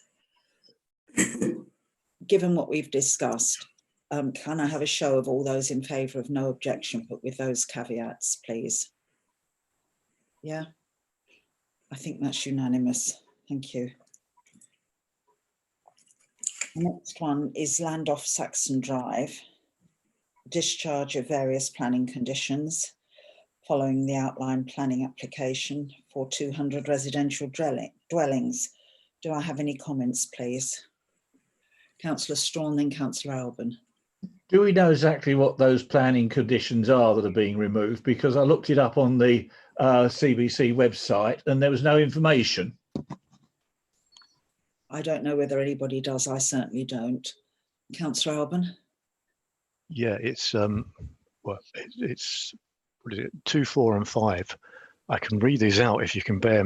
Given what we've discussed, can I have a show of all those in favour of no objection, but with those caveats, please? Yeah, I think that's unanimous. Thank you. The next one is land off Saxon Drive, discharge of various planning conditions following the outline planning application for 200 residential dwellings. Do I have any comments, please? Councillor Strawn, then Councillor Alban. Do we know exactly what those planning conditions are that are being removed? Because I looked it up on the CBC website and there was no information. I don't know whether anybody does. I certainly don't. Councillor Alban. Yeah, it's well, it's what is it? 2, 4, and 5. I can read these out if you can bear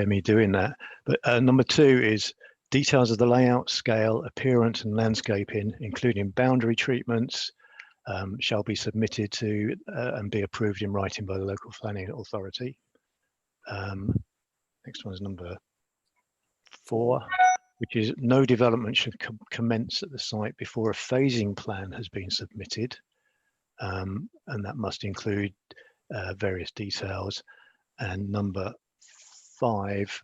me doing that. But number 2 is details of the layout, scale, appearance, and landscaping, including boundary treatments, shall be submitted to and be approved in writing by the local planning authority. Next one is number 4, which is no development should commence at the site before a phasing plan has been submitted, and that must include various details. And number 5,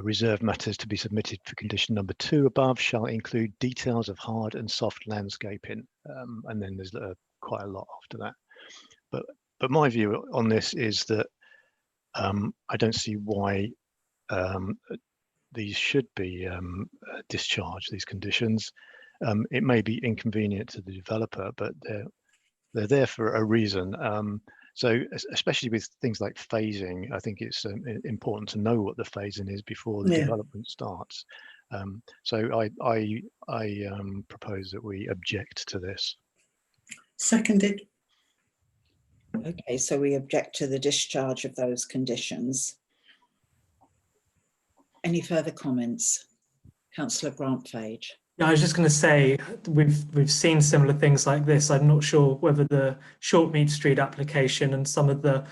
reserved matters to be submitted for condition number 2 above shall include details of hard and soft landscaping, and then there's quite a lot after that. But my view on this is that I don't see why these should be discharged, these conditions. It may be inconvenient to the developer, but they're there for a reason. So especially with things like phasing, I think it's important to know what the phasing is before the development starts. So I propose that we object to this. Seconded. Okay, so we object to the discharge of those conditions. Any further comments? Councillor Grant-Fage. Yeah, I was just going to say we've seen similar things like this. I'm not sure whether the Shortmead Street application and some of the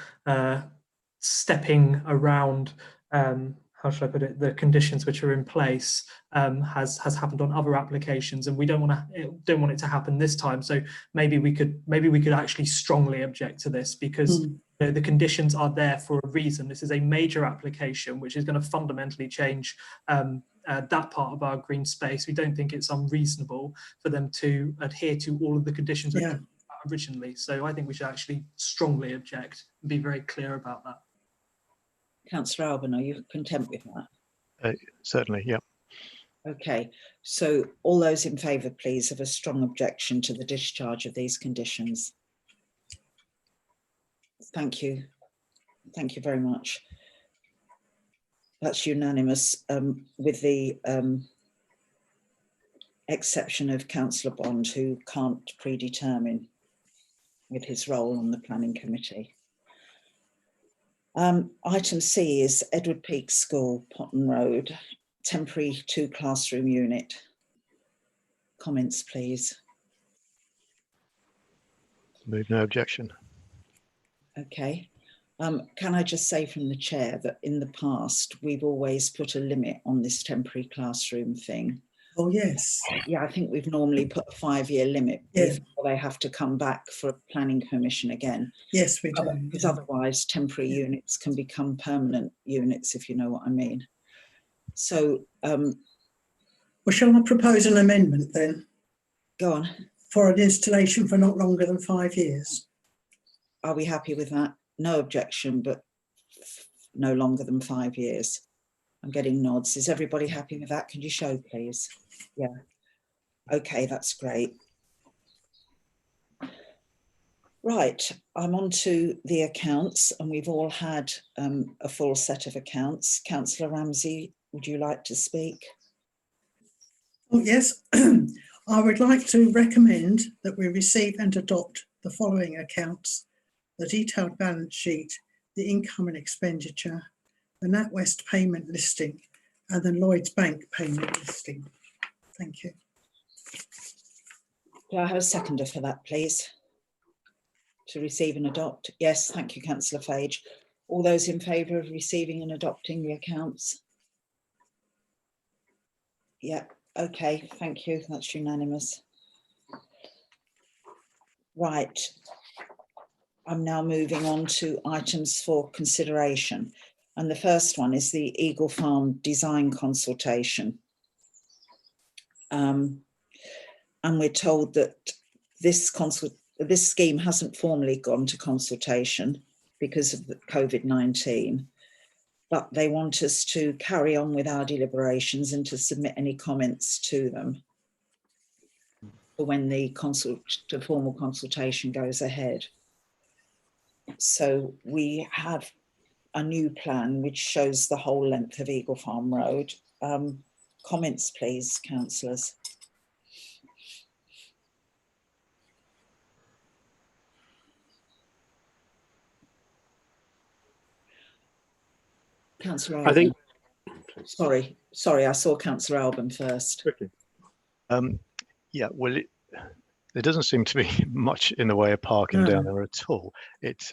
stepping around, how should I put it, the conditions which are in place has happened on other applications, and we don't want it to happen this time. So maybe we could actually strongly object to this, because the conditions are there for a reason. This is a major application which is going to fundamentally change that part of our green space. We don't think it's unreasonable for them to adhere to all of the conditions originally. So I think we should actually strongly object and be very clear about that. Councillor Alban, are you content with that? Certainly, yeah. Okay, so all those in favour, please, of a strong objection to the discharge of these conditions. Thank you. Thank you very much. That's unanimous, with the exception of Councillor Bond, who can't predetermine with his role on the planning committee. Item C is Edward Peake School, Potton Road, temporary 2 classroom unit. Comments, please. Move no objection. Okay. Can I just say from the chair that in the past, we've always put a limit on this temporary classroom thing. Oh, yes. Yeah, I think we've normally put a 5-year limit before they have to come back for a planning permission again. Yes, we do. Because otherwise temporary units can become permanent units, if you know what I mean. So, well, shall I propose an amendment then? Go on. For an installation for not longer than 5 years. Are we happy with that? No objection, but no longer than 5 years. I'm getting nods. Is everybody happy with that? Can you show, please? Yeah. Okay, that's great. Right, I'm on to the accounts, and we've all had a full set of accounts. Councillor Ramsey, would you like to speak? Oh, yes. I would like to recommend that we receive and adopt the following accounts: the detailed balance sheet, the income and expenditure, the NatWest payment listing, and the Lloyds Bank payment listing. Thank you. Do I have a seconder for that, please? To receive and adopt? Yes, thank you, Councillor Fage. All those in favour of receiving and adopting the accounts? Yeah, okay, thank you. That's unanimous. Right. I'm now moving on to items for consideration. And the first one is the Eagle Farm design consultation. And we're told that this scheme hasn't formally gone to consultation because of the COVID-19, but they want us to carry on with our deliberations and to submit any comments to them for when the formal consultation goes ahead. So we have a new plan which shows the whole length of Eagle Farm Road. Comments, please, councillors. Councillor Alban. I think. Sorry, I saw Councillor Alban first. Yeah, well, there doesn't seem to be much in the way of parking down there at all. It's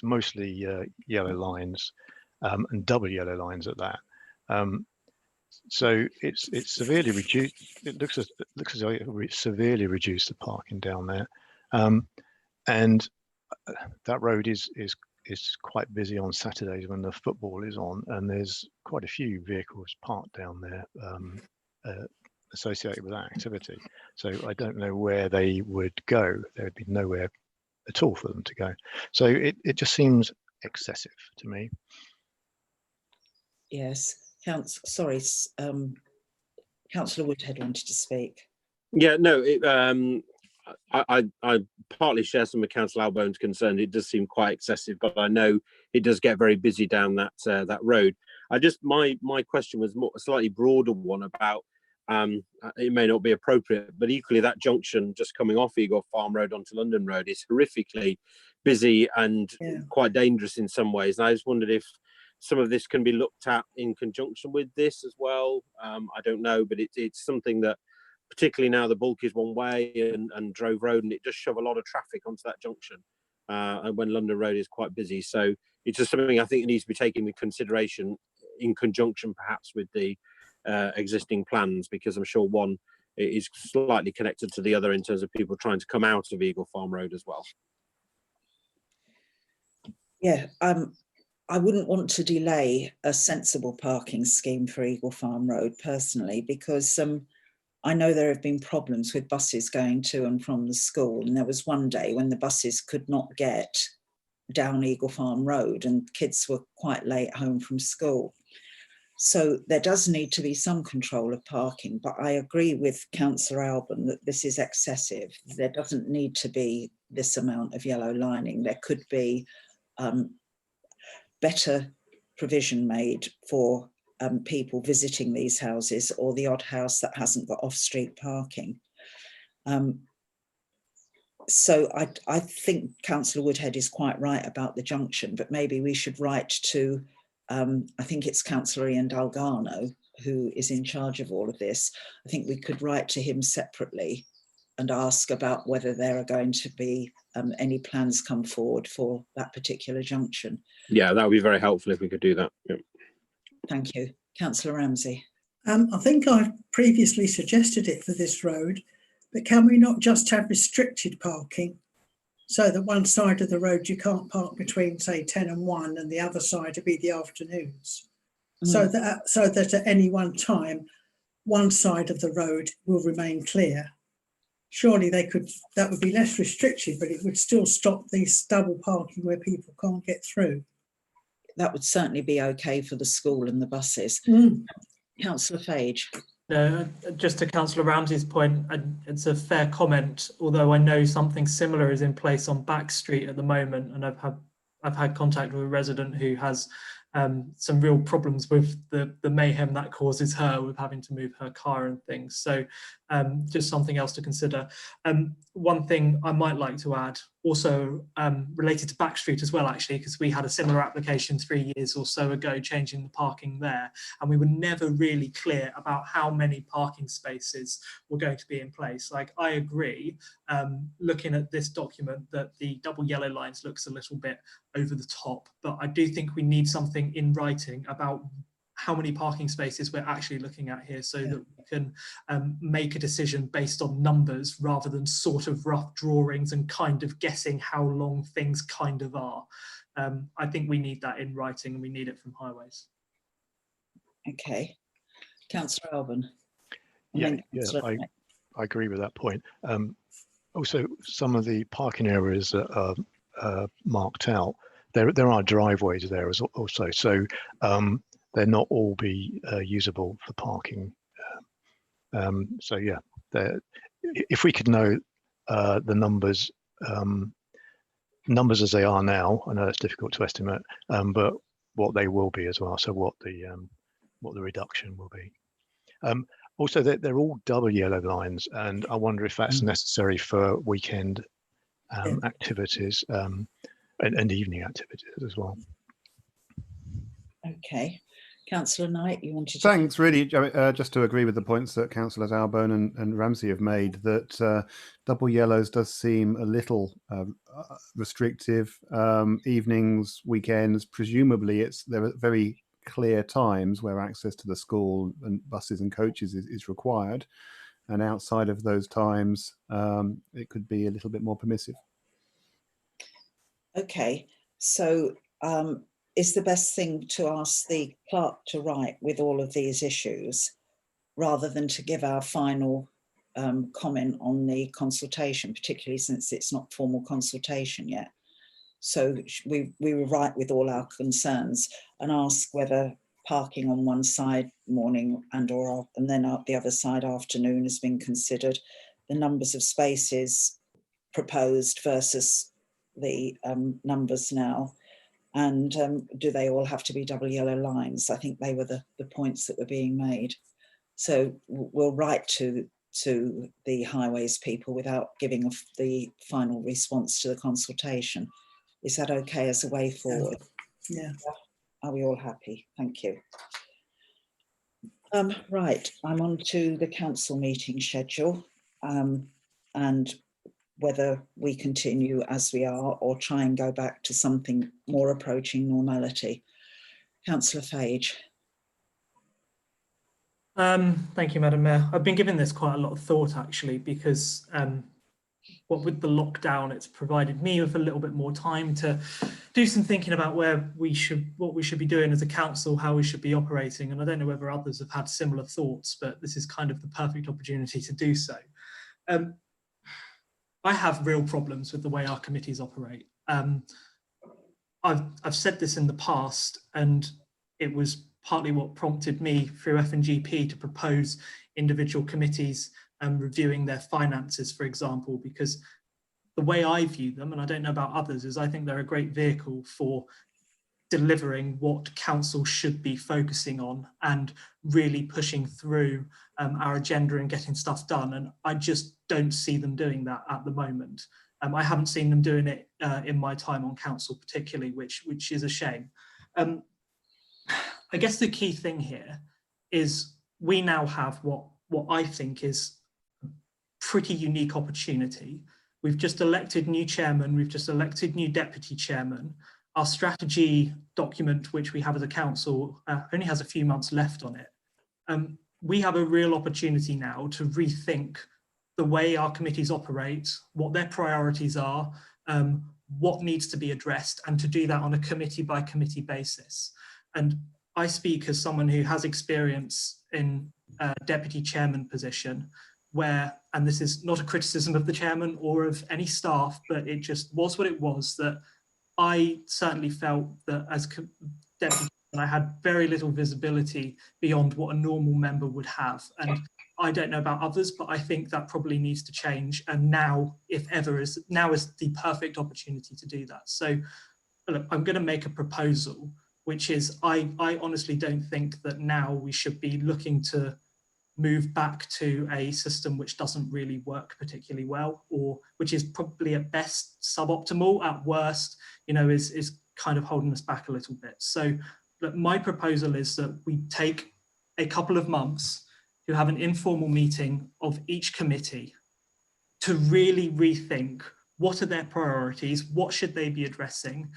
mostly yellow lines and double yellow lines at that. So it's severely reduced. It looks as though it severely reduced the parking down there, and that road is quite busy on Saturdays when the football is on, and there's quite a few vehicles parked down there associated with that activity. So I don't know where they would go. There would be nowhere at all for them to go. So it just seems excessive to me. Yes, Councillor Woodhead wanted to speak. Yeah, no, I partly share some of Councillor Albone's concern. It does seem quite excessive, but I know it does get very busy down that road. My question was a slightly broader one about it may not be appropriate, but equally that junction just coming off Eagle Farm Road onto London Road is horrifically busy and quite dangerous in some ways. And I just wondered if some of this can be looked at in conjunction with this as well. I don't know, but it's something that, particularly now the bulk is one way and Drove Road, and it does shove a lot of traffic onto that junction and when London Road is quite busy. So it's just something I think needs to be taken into consideration in conjunction perhaps with the existing plans, because I'm sure one is slightly connected to the other in terms of people trying to come out of Eagle Farm Road as well. Yeah, I wouldn't want to delay a sensible parking scheme for Eagle Farm Road personally, because I know there have been problems with buses going to and from the school, and there was one day when the buses could not get down Eagle Farm Road and kids were quite late home from school. So there does need to be some control of parking, but I agree with Councillor Alban that this is excessive. There doesn't need to be this amount of yellow lining. There could be better provision made for people visiting these houses, or the odd house that hasn't got off-street parking. So I think Councillor Woodhead is quite right about the junction, but maybe we should write to, I think it's Councillor Ian Dalgarno who is in charge of all of this. I think we could write to him separately and ask about whether there are going to be any plans come forward for that particular junction. Yeah, that would be very helpful if we could do that. Yep. Thank you. Councillor Ramsey. I think I've previously suggested it for this road, but can we not just have restricted parking so that one side of the road you can't park between, say, 10 and 1, and the other side would be the afternoons? So that at any one time, one side of the road will remain clear. Surely that would be less restricted, but it would still stop these double parking where people can't get through. That would certainly be okay for the school and the buses. Councillor Fage. No, just to Councillor Ramsey's point, it's a fair comment, although I know something similar is in place on Back Street at the moment, and I've had contact with a resident who has some real problems with the mayhem that causes her with having to move her car and things. So just something else to consider. One thing I might like to add, also related to Back Street as well, actually, because we had a similar application 3 years or so ago, changing the parking there, and we were never really clear about how many parking spaces were going to be in place. Like, I agree, looking at this document, that the double yellow lines looks a little bit over the top, but I do think we need something in writing about how many parking spaces we're actually looking at here, so that we can make a decision based on numbers rather than sort of rough drawings and kind of guessing how long things kind of are. I think we need that in writing, and we need it from highways. Okay. Councillor Alban. Yeah, I agree with that point. Also, some of the parking areas that are marked out, there are driveways there also, so they're not all be usable for parking. So yeah, if we could know the numbers as they are now, I know it's difficult to estimate, but what they will be as well. So what the reduction will be. Also, they're all double yellow lines, and I wonder if that's necessary for weekend activities and evening activities as well. Okay. Councillor Knight, you wanted to... Thanks, really, just to agree with the points that Councillors Albone and Ramsey have made, that double yellows does seem a little restrictive. Evenings, weekends, presumably there are very clear times where access to the school and buses and coaches is required. And outside of those times, it could be a little bit more permissive. Okay, so is the best thing to ask the clerk to write with all of these issues rather than to give our final comment on the consultation, particularly since it's not formal consultation yet? So we will write with all our concerns and ask whether parking on one side morning and then the other side afternoon has been considered, the numbers of spaces proposed versus the numbers now, and do they all have to be double yellow lines? I think they were the points that were being made. So we'll write to the highways people without giving the final response to the consultation. Is that okay as a way forward? Yeah. Are we all happy? Thank you. Right, I'm on to the council meeting schedule, and whether we continue as we are or try and go back to something more approaching normality. Councillor Fage. Thank you, Madam Mayor. I've been giving this quite a lot of thought, actually, because what with the lockdown, it's provided me with a little bit more time to do some thinking about what we should be doing as a council, how we should be operating. And I don't know whether others have had similar thoughts, but this is kind of the perfect opportunity to do so. I have real problems with the way our committees operate. I've said this in the past, and it was partly what prompted me through F&GP to propose individual committees reviewing their finances, for example, because the way I view them, and I don't know about others, is I think they're a great vehicle for delivering what council should be focusing on and really pushing through our agenda and getting stuff done. And I just don't see them doing that at the moment. I haven't seen them doing it in my time on council particularly, which is a shame. I guess the key thing here is we now have what I think is a pretty unique opportunity. We've just elected new chairman, we've just elected new deputy chairman. Our strategy document, which we have as a council, only has a few months left on it. We have a real opportunity now to rethink the way our committees operate, what their priorities are, what needs to be addressed, and to do that on a committee by committee basis. And I speak as someone who has experience in a deputy chairman position where, and this is not a criticism of the chairman or of any staff, but it just was what it was, that I certainly felt that as deputy chairman, I had very little visibility beyond what a normal member would have. And I don't know about others, but I think that probably needs to change. And now, if ever, is the perfect opportunity to do that. So look, I'm going to make a proposal, which is I honestly don't think that now we should be looking to move back to a system which doesn't really work particularly well, or which is probably at best suboptimal, at worst, is kind of holding us back a little bit. So look, my proposal is that we take a couple of months to have an informal meeting of each committee to really rethink what are their priorities, what should they be addressing,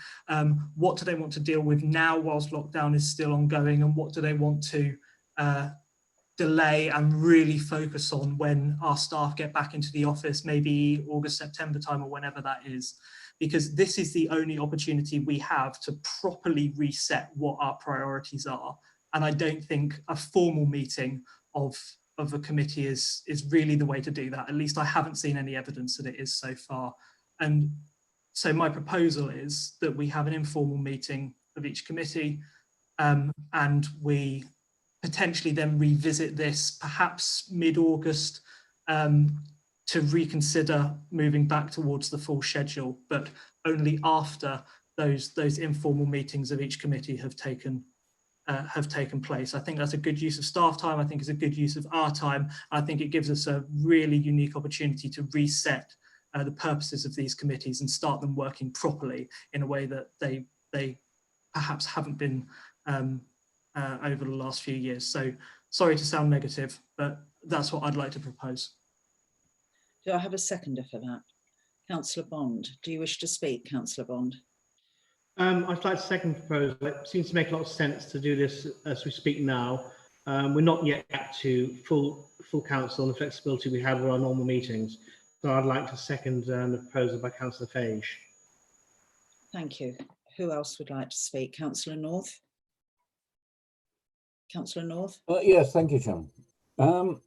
what do they want to deal with now whilst lockdown is still ongoing, and what do they want to delay and really focus on when our staff get back into the office, maybe August, September time, or whenever that is. because this is the only opportunity we have to properly reset what our priorities are. And I don't think a formal meeting of a committee is really the way to do that. At least I haven't seen any evidence that it is so far. And so my proposal is that we have an informal meeting of each committee, and we potentially then revisit this perhaps mid-August to reconsider moving back towards the full schedule, but only after those informal meetings of each committee have taken place. I think that's a good use of staff time. I think it's a good use of our time. I think it gives us a really unique opportunity to reset the purposes of these committees and start them working properly in a way that they perhaps haven't been over the last few years. So sorry to sound negative, but that's what I'd like to propose. Do I have a seconder for that? Councillor Bond, do you wish to speak, Councillor Bond? I'd like to second the proposal. It seems to make a lot of sense to do this as we speak now. We're not yet back to full council and the flexibility we have with our normal meetings. So I'd like to second the proposal by Councillor Fage. Thank you. Who else would like to speak? Councillor North? Councillor North? Yes, thank you, Chairman.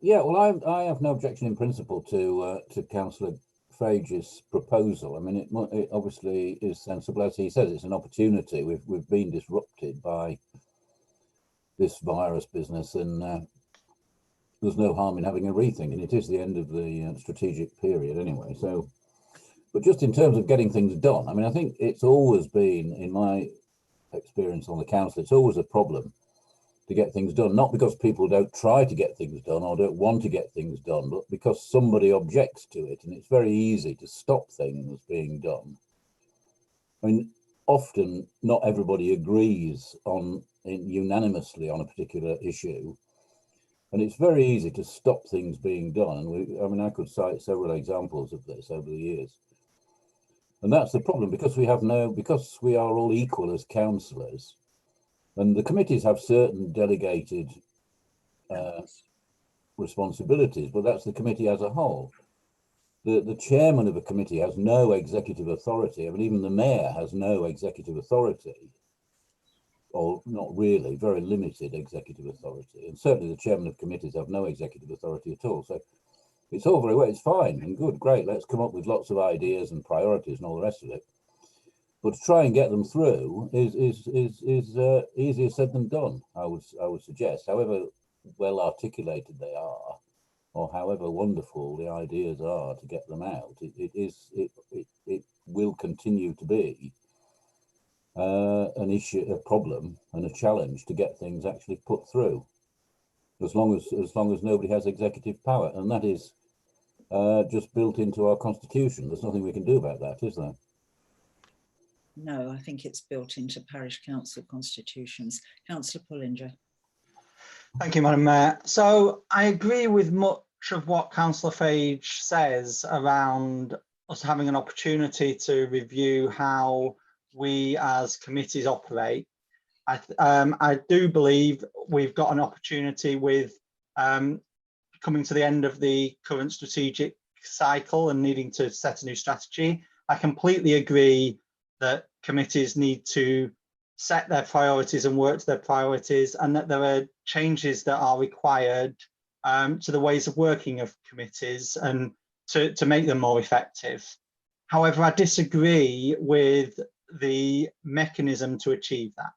Yeah, well, I have no objection in principle to Councillor Fage's proposal. I mean, it obviously is sensible. As he says, it's an opportunity. We've been disrupted by this virus business, and there's no harm in having a rethink. And it is the end of the strategic period anyway. So, but just in terms of getting things done, I mean, I think it's always been, in my experience on the council, it's always a problem to get things done, not because people don't try to get things done or don't want to get things done, but because somebody objects to it. And it's very easy to stop things being done. I mean, often not everybody agrees unanimously on a particular issue, and it's very easy to stop things being done. And I mean, I could cite several examples of this over the years. And that's the problem, because we are all equal as councillors. And the committees have certain delegated responsibilities, but that's the committee as a whole. The chairman of a committee has no executive authority. I mean, even the mayor has no executive authority, or not really, very limited executive authority. And certainly the chairman of committees have no executive authority at all. So it's all very well, it's fine and good, great. Let's come up with lots of ideas and priorities and all the rest of it. But to try and get them through is easier said than done, I would suggest. However well articulated they are, or however wonderful the ideas are to get them out, it will continue to be an issue, a problem, and a challenge to get things actually put through, as long as nobody has executive power, and that is just built into our constitution. There's nothing we can do about that, is there? No, I think it's built into parish council constitutions. Councillor Pullinger. Thank you, Madam Mayor. So I agree with much of what Councillor Fage says around us having an opportunity to review how we as committees operate. I do believe we've got an opportunity with coming to the end of the current strategic cycle and needing to set a new strategy. I completely agree that committees need to set their priorities and work to their priorities, and that there are changes that are required to the ways of working of committees and to make them more effective. However, I disagree with the mechanism to achieve that.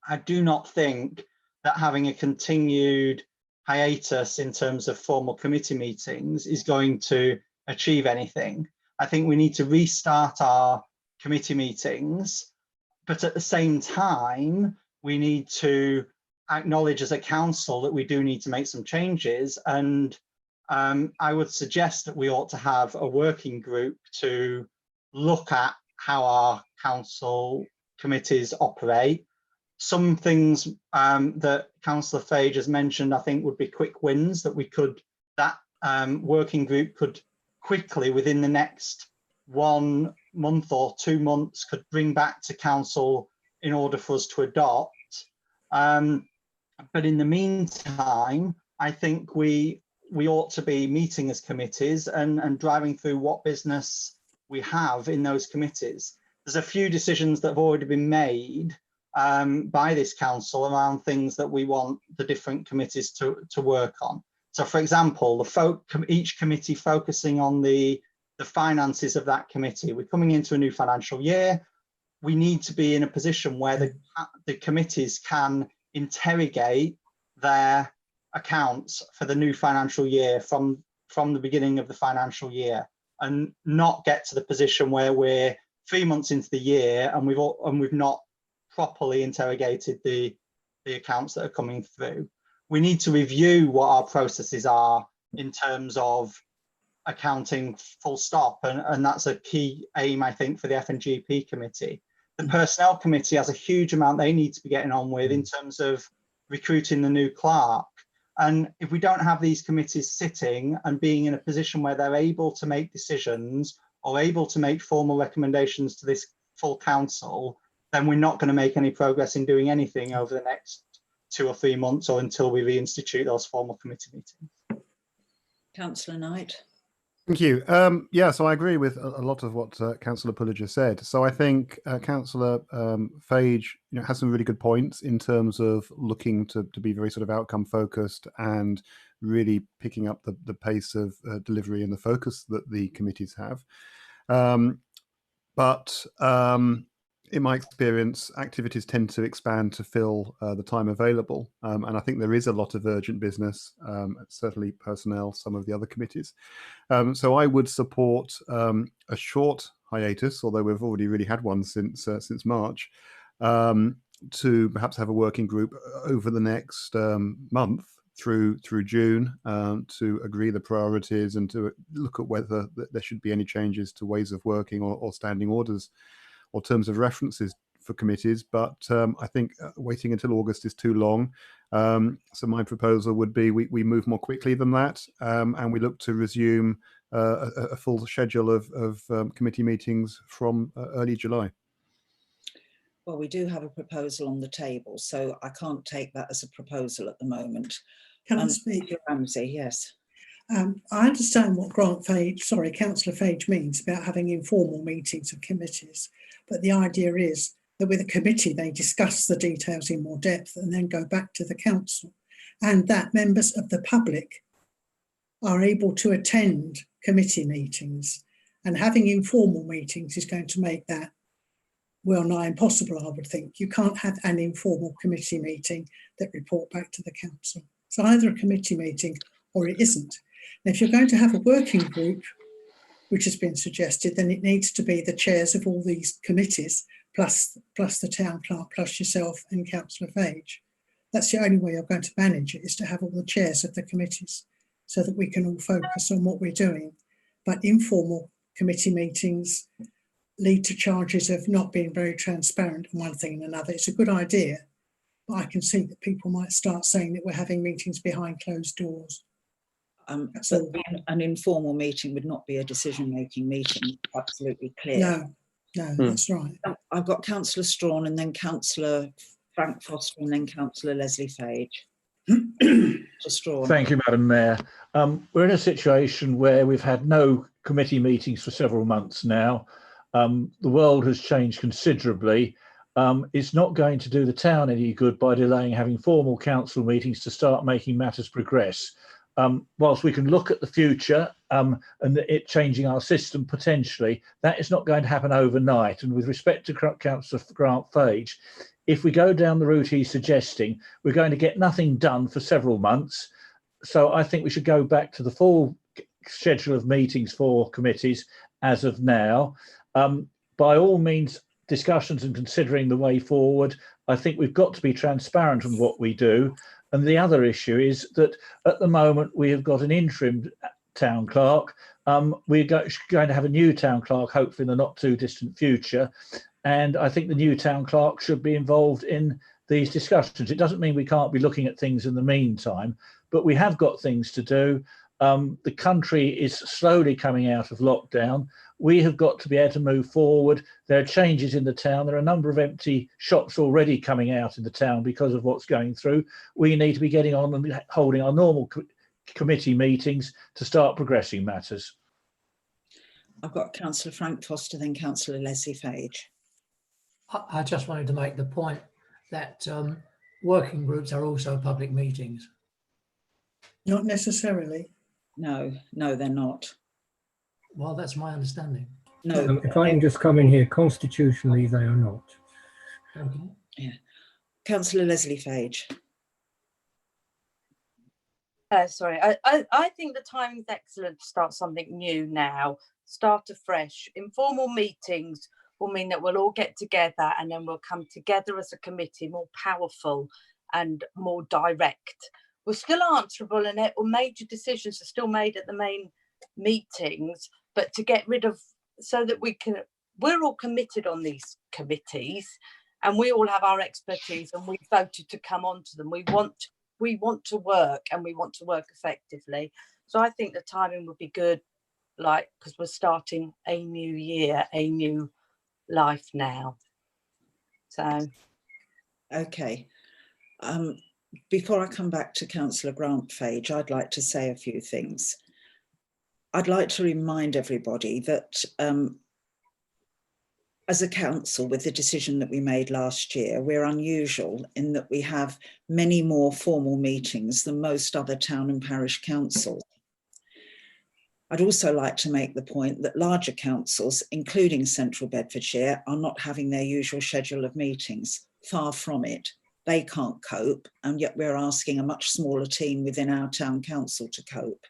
I do not think that having a continued hiatus in terms of formal committee meetings is going to achieve anything. I think we need to restart our committee meetings, but at the same time, we need to acknowledge as a council that we do need to make some changes. And I would suggest that we ought to have a working group to look at how our council committees operate. Some things that Councillor Fage has mentioned, I think, would be quick wins that working group could quickly, within the next 1 month or 2 months, could bring back to council in order for us to adopt. But in the meantime, I think we ought to be meeting as committees and driving through what business we have in those committees. There's a few decisions that have already been made by this council around things that we want the different committees to work on. So, for example, each committee focusing on the finances of that committee. We're coming into a new financial year. We need to be in a position where the committees can interrogate their accounts for the new financial year from the beginning of the financial year, and not get to the position where we're 3 months into the year and we've not properly interrogated the accounts that are coming through. We need to review what our processes are in terms of accounting, full stop, and that's a key aim, I think, for the F&GP committee. The personnel committee has a huge amount they need to be getting on with in terms of recruiting the new clerk. And if we don't have these committees sitting and being in a position where they're able to make decisions or able to make formal recommendations to this full council, then we're not going to make any progress in doing anything over the next 2 or 3 months, or until we reinstitute those formal committee meetings. Councillor Knight. Thank you. Yeah, so I agree with a lot of what Councillor Pullinger said. So I think Councillor Fage, has some really good points in terms of looking to be very sort of outcome focused and really picking up the pace of delivery and the focus that the committees have. But in my experience, activities tend to expand to fill the time available. And I think there is a lot of urgent business, certainly personnel, some of the other committees. So I would support a short hiatus, although we've already really had one since March, to perhaps have a working group over the next month through June to agree the priorities and to look at whether there should be any changes to ways of working or standing orders or terms of references for committees. But I think waiting until August is too long. So my proposal would be we move more quickly than that, and we look to resume a full schedule of committee meetings from early July. Well, we do have a proposal on the table, so I can't take that as a proposal at the moment. Can I speak? Ramsey, yes. I understand what Councillor Fage means about having informal meetings of committees, but the idea is that with a committee they discuss the details in more depth and then go back to the council, and that members of the public are able to attend committee meetings, and having informal meetings is going to make that well nigh impossible, I would think. You can't have an informal committee meeting that report back to the council. It's either a committee meeting or it isn't. And if you're going to have a working group, which has been suggested, then it needs to be the chairs of all these committees, plus the town clerk, plus yourself and Councillor Fage. That's the only way you're going to manage it, is to have all the chairs of the committees so that we can all focus on what we're doing. But informal committee meetings lead to charges of not being very transparent on one thing and another. It's a good idea, but I can see that people might start saying that we're having meetings behind closed doors. So an informal meeting would not be a decision-making meeting, absolutely clear. No, that's right. I've got Councillor Strawn and then Councillor Frank Foster and then Councillor Leslie Fage. Strawn. Thank you, Madam Mayor. We're in a situation where we've had no committee meetings for several months now. The world has changed considerably. It's not going to do the town any good by delaying having formal council meetings to start making matters progress. Whilst we can look at the future and it changing our system potentially, that is not going to happen overnight. And with respect to Councillor Grant Fage, if we go down the route he's suggesting, we're going to get nothing done for several months. So I think we should go back to the full schedule of meetings for committees as of now. By all means, discussions and considering the way forward, I think we've got to be transparent on what we do. And the other issue is that at the moment we have got an interim town clerk. We're going to have a new town clerk, hopefully in the not too distant future. And I think the new town clerk should be involved in these discussions. It doesn't mean we can't be looking at things in the meantime, but we have got things to do. The country is slowly coming out of lockdown. We have got to be able to move forward. There are changes in the town. There are a number of empty shops already coming out in the town because of what's going through. We need to be getting on and holding our normal committee meetings to start progressing matters. I've got Councillor Frank Foster, then Councillor Leslie Fage. I just wanted to make the point that working groups are also public meetings. Not necessarily. No, no, they're not. Well, that's my understanding. No. If I can just come in here, constitutionally they are not. Okay. Yeah. Councillor Leslie Fage. Sorry, I think the timing's excellent to start something new now, start afresh. Informal meetings will mean that we'll all get together and then we'll come together as a committee more powerful and more direct. We're still answerable and major decisions are still made at the main meetings, but to get rid of, so that we're all committed on these committees and we all have our expertise and we voted to come onto them. We want to work and we want to work effectively. So I think the timing would be good, like, because we're starting a new year, a new life now. So. Okay. Before I come back to Councillor Grant Fage, I'd like to say a few things. I'd like to remind everybody that as a council, with the decision that we made last year, we're unusual in that we have many more formal meetings than most other town and parish councils. I'd also like to make the point that larger councils, including Central Bedfordshire, are not having their usual schedule of meetings. Far from it. They can't cope, and yet we're asking a much smaller team within our town council to cope.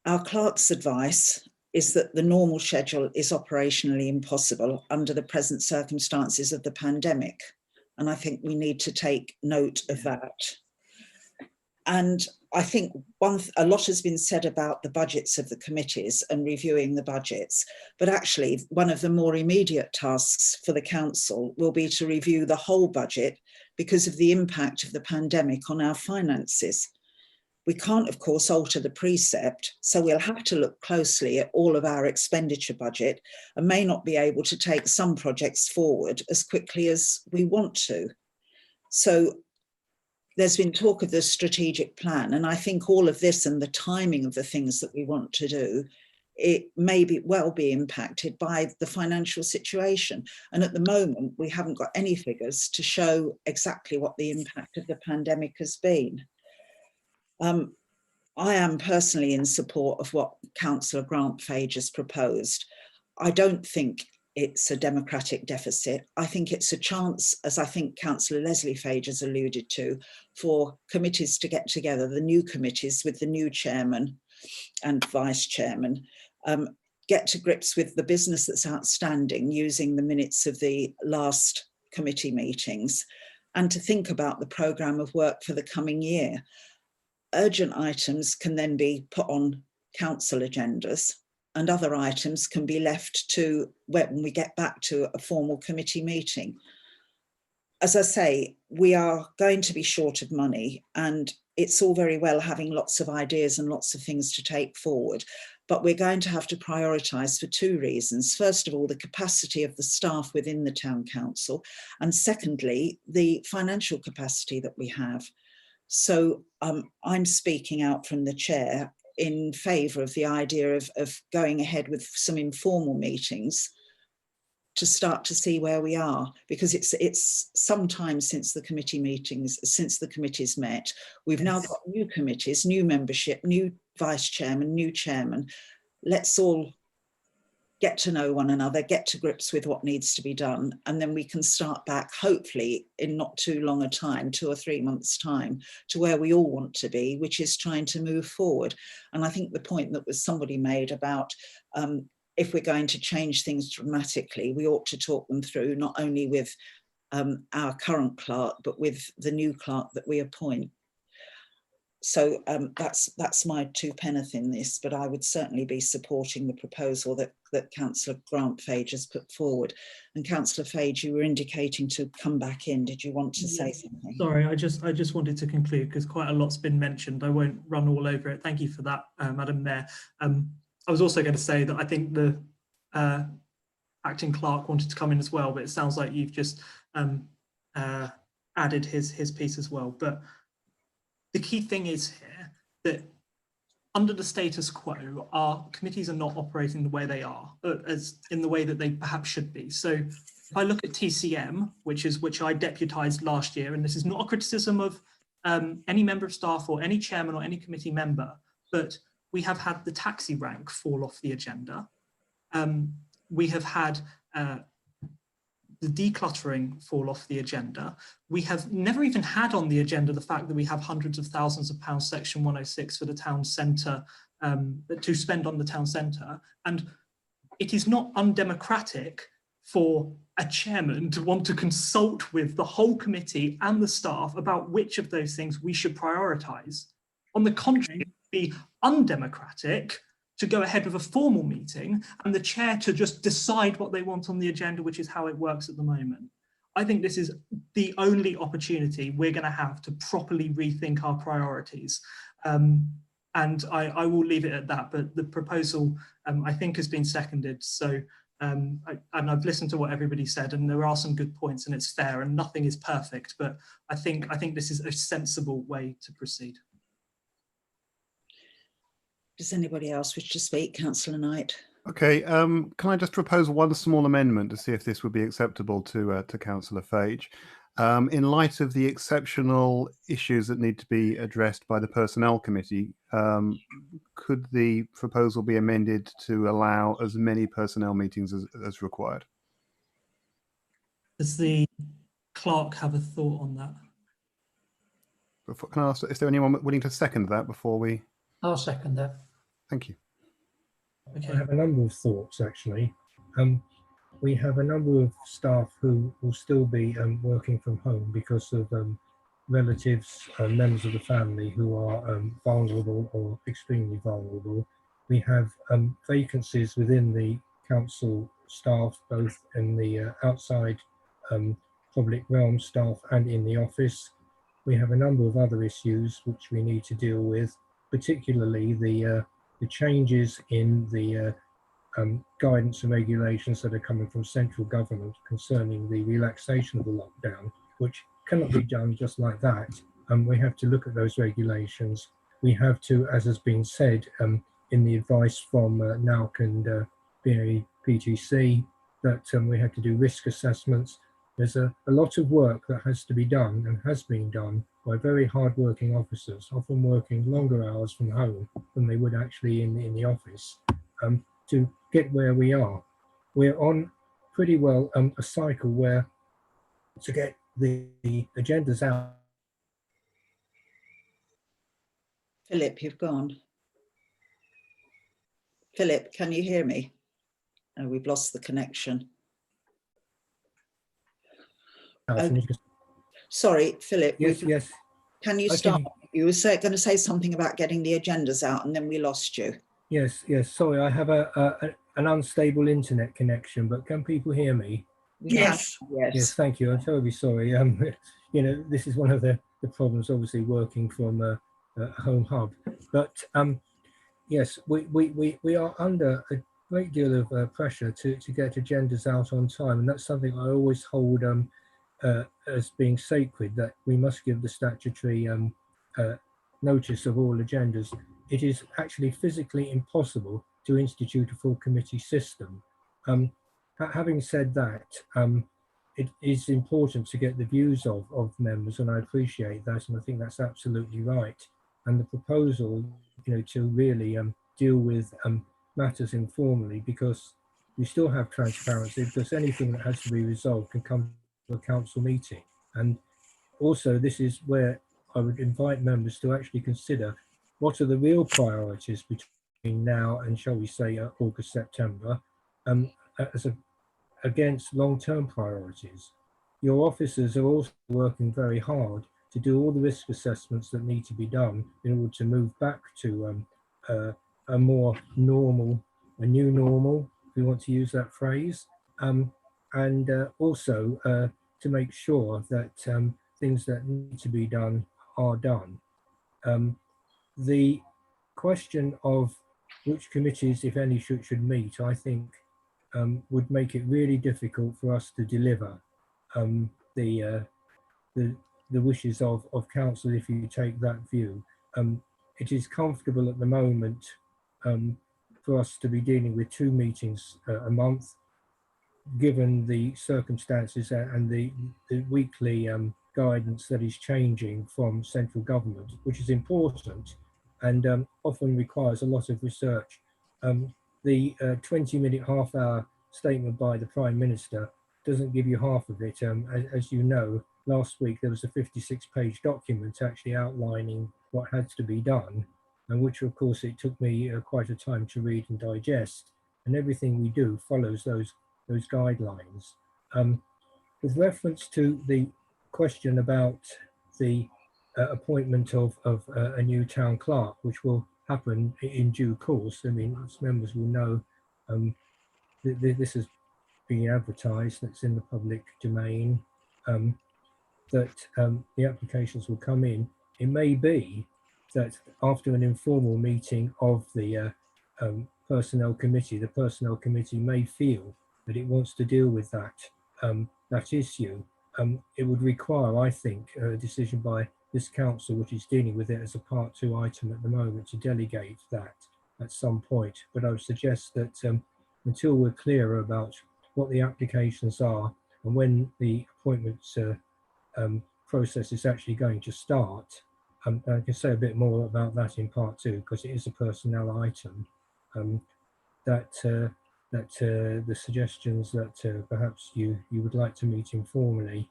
Our clerk's advice is that the normal schedule is operationally impossible under the present circumstances of the pandemic. And I think we need to take note of that. And I think a lot has been said about the budgets of the committees and reviewing the budgets, but actually one of the more immediate tasks for the council will be to review the whole budget because of the impact of the pandemic on our finances. We can't, of course, alter the precept, so we'll have to look closely at all of our expenditure budget and may not be able to take some projects forward as quickly as we want to. So there's been talk of the strategic plan, and I think all of this and the timing of the things that we want to do, it may well be impacted by the financial situation. And at the moment, we haven't got any figures to show exactly what the impact of the pandemic has been. I am personally in support of what Councillor Grant Fage has proposed. I don't think it's a democratic deficit. I think it's a chance, as I think Councillor Leslie Fage has alluded to, for committees to get together, the new committees with the new chairman and vice chairman, get to grips with the business that's outstanding using the minutes of the last committee meetings, and to think about the programme of work for the coming year. Urgent items can then be put on council agendas, and other items can be left to when we get back to a formal committee meeting. As I say, we are going to be short of money, and it's all very well having lots of ideas and lots of things to take forward, but we're going to have to prioritise for two reasons. First of all, the capacity of the staff within the town council, and secondly, the financial capacity that we have. So I'm speaking out from the chair in favour of the idea of going ahead with some informal meetings to start to see where we are, because it's some time since the committee meetings, since the committees met. We've now got new committees, new membership, new vice chairman, new chairman. Let's all get to know one another, get to grips with what needs to be done, and then we can start back, hopefully in not too long a time, 2 or 3 months' time, to where we all want to be, which is trying to move forward. And I think the point that was somebody made about if we're going to change things dramatically, we ought to talk them through, not only with our current clerk, but with the new clerk that we appoint. So that's my two penneth in this, but I would certainly be supporting the proposal that Councillor Grant Fage has put forward. And Councillor Fage, you were indicating to come back in. Did you want to say something? Sorry, I just wanted to conclude because quite a lot's been mentioned. I won't run all over it. Thank you for that, Madam Mayor. I was also going to say that I think the acting clerk wanted to come in as well, but it sounds like you've just added his piece as well. But the key thing is here that under the status quo, our committees are not operating the way they are, as in the way that they perhaps should be. So if I look at TCM, which I deputised last year, and this is not a criticism of any member of staff or any chairman or any committee member, but we have had the taxi rank fall off the agenda. We have had the decluttering fall off the agenda. We have never even had on the agenda the fact that we have hundreds of thousands of pounds section 106 for the town centre to spend on the town centre. And it is not undemocratic for a chairman to want to consult with the whole committee and the staff about which of those things we should prioritise. On the contrary, it would be undemocratic to go ahead with a formal meeting and the chair to just decide what they want on the agenda, which is how it works at the moment. I think this is the only opportunity we're going to have to properly rethink our priorities. And I will leave it at that, but the proposal I think has been seconded. So, and I've listened to what everybody said, and there are some good points and it's fair and nothing is perfect, but I think this is a sensible way to proceed. Does anybody else wish to speak? Councillor Knight. Okay, can I just propose one small amendment to see if this would be acceptable to Councillor Fage? In light of the exceptional issues that need to be addressed by the Personnel Committee, could the proposal be amended to allow as many personnel meetings as required? Does the clerk have a thought on that? Can I ask, is there anyone willing to second that before we... I'll second that. Thank you. Okay. I have a number of thoughts, actually. We have a number of staff who will still be working from home because of relatives, members of the family who are vulnerable or extremely vulnerable. We have vacancies within the council staff, both in the outside public realm staff and in the office. We have a number of other issues which we need to deal with, particularly the changes in the guidance and regulations that are coming from central government concerning the relaxation of the lockdown, which cannot be done just like that. We have to look at those regulations. We have to, as has been said in the advice from NAUC and PTC, that we have to do risk assessments. There's a lot of work that has to be done and has been done by very hard-working officers, often working longer hours from home than they would actually in the office, to get where we are. We're on pretty well a cycle where to get the agendas out. Philip, you've gone. Philip, can you hear me? Oh, we've lost the connection. Sorry, Philip. Yes. Can you start? You were going to say something about getting the agendas out and then we lost you. Yes. Sorry, I have an unstable internet connection, but can people hear me? Yes. Yes, thank you. I'm terribly sorry. You know, this is one of the problems, obviously, working from a home hub. But yes, we are under a great deal of pressure to get agendas out on time, and that's something I always hold as being sacred, that we must give the statutory notice of all agendas. It is actually physically impossible to institute a full committee system. Having said that, it is important to get the views of members, and I appreciate that, and I think that's absolutely right. And the proposal, you know, to really deal with matters informally, because we still have transparency, because anything that has to be resolved can come to a council meeting. And also, this is where I would invite members to actually consider what are the real priorities between now and, shall we say, August, September, against long-term priorities. Your officers are also working very hard to do all the risk assessments that need to be done in order to move back to a more normal, a new normal, if we want to use that phrase, and also to make sure that things that need to be done are done. The question of which committees, if any, should meet, I think would make it really difficult for us to deliver the wishes of council if you take that view. it is comfortable at the moment for us to be dealing with 2 meetings a month, given the circumstances and the weekly guidance that is changing from central government, which is important and often requires a lot of research. The 20-minute, half-hour statement by the Prime Minister doesn't give you half of it. As you know, last week there was a 56-page document actually outlining what had to be done, and which of course it took me quite a time to read and digest, and everything we do follows those guidelines. With reference to the question about the appointment of a new town clerk, which will happen in due course, I mean, as members will know, this is being advertised, that's in the public domain, that the applications will come in. It may be that after an informal meeting of the personnel committee, the personnel committee may feel that it wants to deal with that issue. It would require, I think, a decision by this council, which is dealing with it as a Part 2 item at the moment, to delegate that at some point. But I would suggest that until we're clearer about what the applications are and when the appointments process is actually going to start, I can say a bit more about that in Part 2 because it is a personnel item. That the suggestions that perhaps you would like to meet informally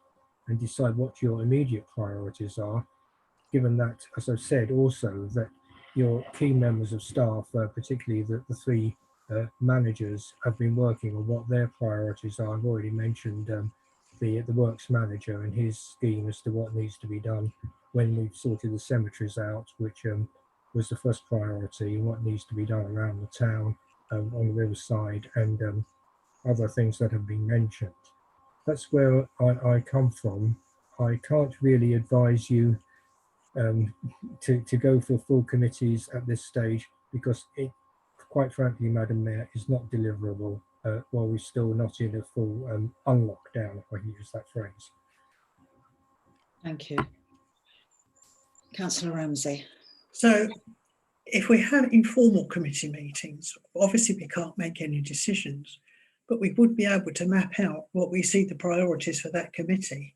and decide what your immediate priorities are, given that, as I've said also, that your key members of staff, particularly the 3 managers, have been working on what their priorities are. I've already mentioned the works manager and his scheme as to what needs to be done when we've sorted the cemeteries out, which was the first priority, and what needs to be done around the town on the riverside and other things that have been mentioned. That's where I come from. I can't really advise you to go for full committees at this stage because it, quite frankly, Madam Mayor, is not deliverable while we're still not in a full unlockdown, if I can use that phrase. Thank you. Councillor Ramsey. So if we have informal committee meetings, obviously we can't make any decisions, but we would be able to map out what we see the priorities for that committee.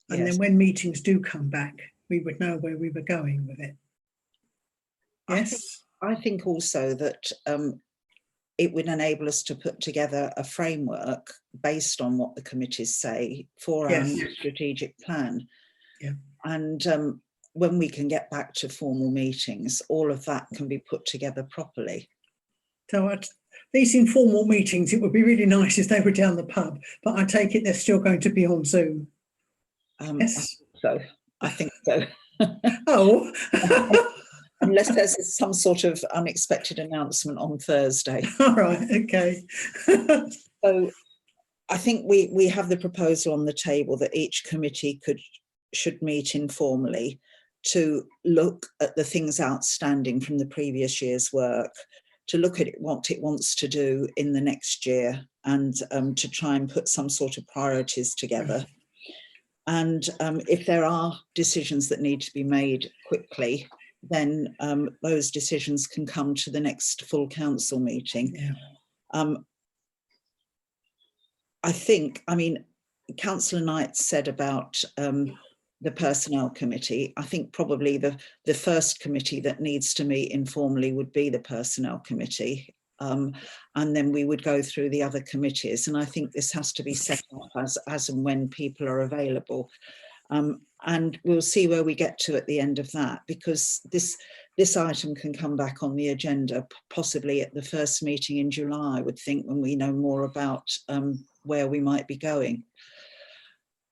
And Yes. then when meetings do come back, we would know where we were going with it. Yes. I think also that it would enable us to put together a framework based on what the committees say for our new strategic plan. Yeah. And when we can get back to formal meetings, all of that can be put together properly. So these informal meetings, it would be really nice if they were down the pub, but I take it they're still going to be on Zoom. Yes. I think so. Oh. Unless there's some sort of unexpected announcement on Thursday. All right, okay. So I think we have the proposal on the table that each committee should meet informally to look at the things outstanding from the previous year's work, to look at what it wants to do in the next year, and to try and put some sort of priorities together. And if there are decisions that need to be made quickly, then those decisions can come to the next full council meeting. Yeah. I mean, Councillor Knight said about the personnel committee. I think probably the first committee that needs to meet informally would be the personnel committee. And then we would go through the other committees. And I think this has to be set up as and when people are available. And we'll see where we get to at the end of that, because this item can come back on the agenda, possibly at the first meeting in July, I would think, when we know more about where we might be going.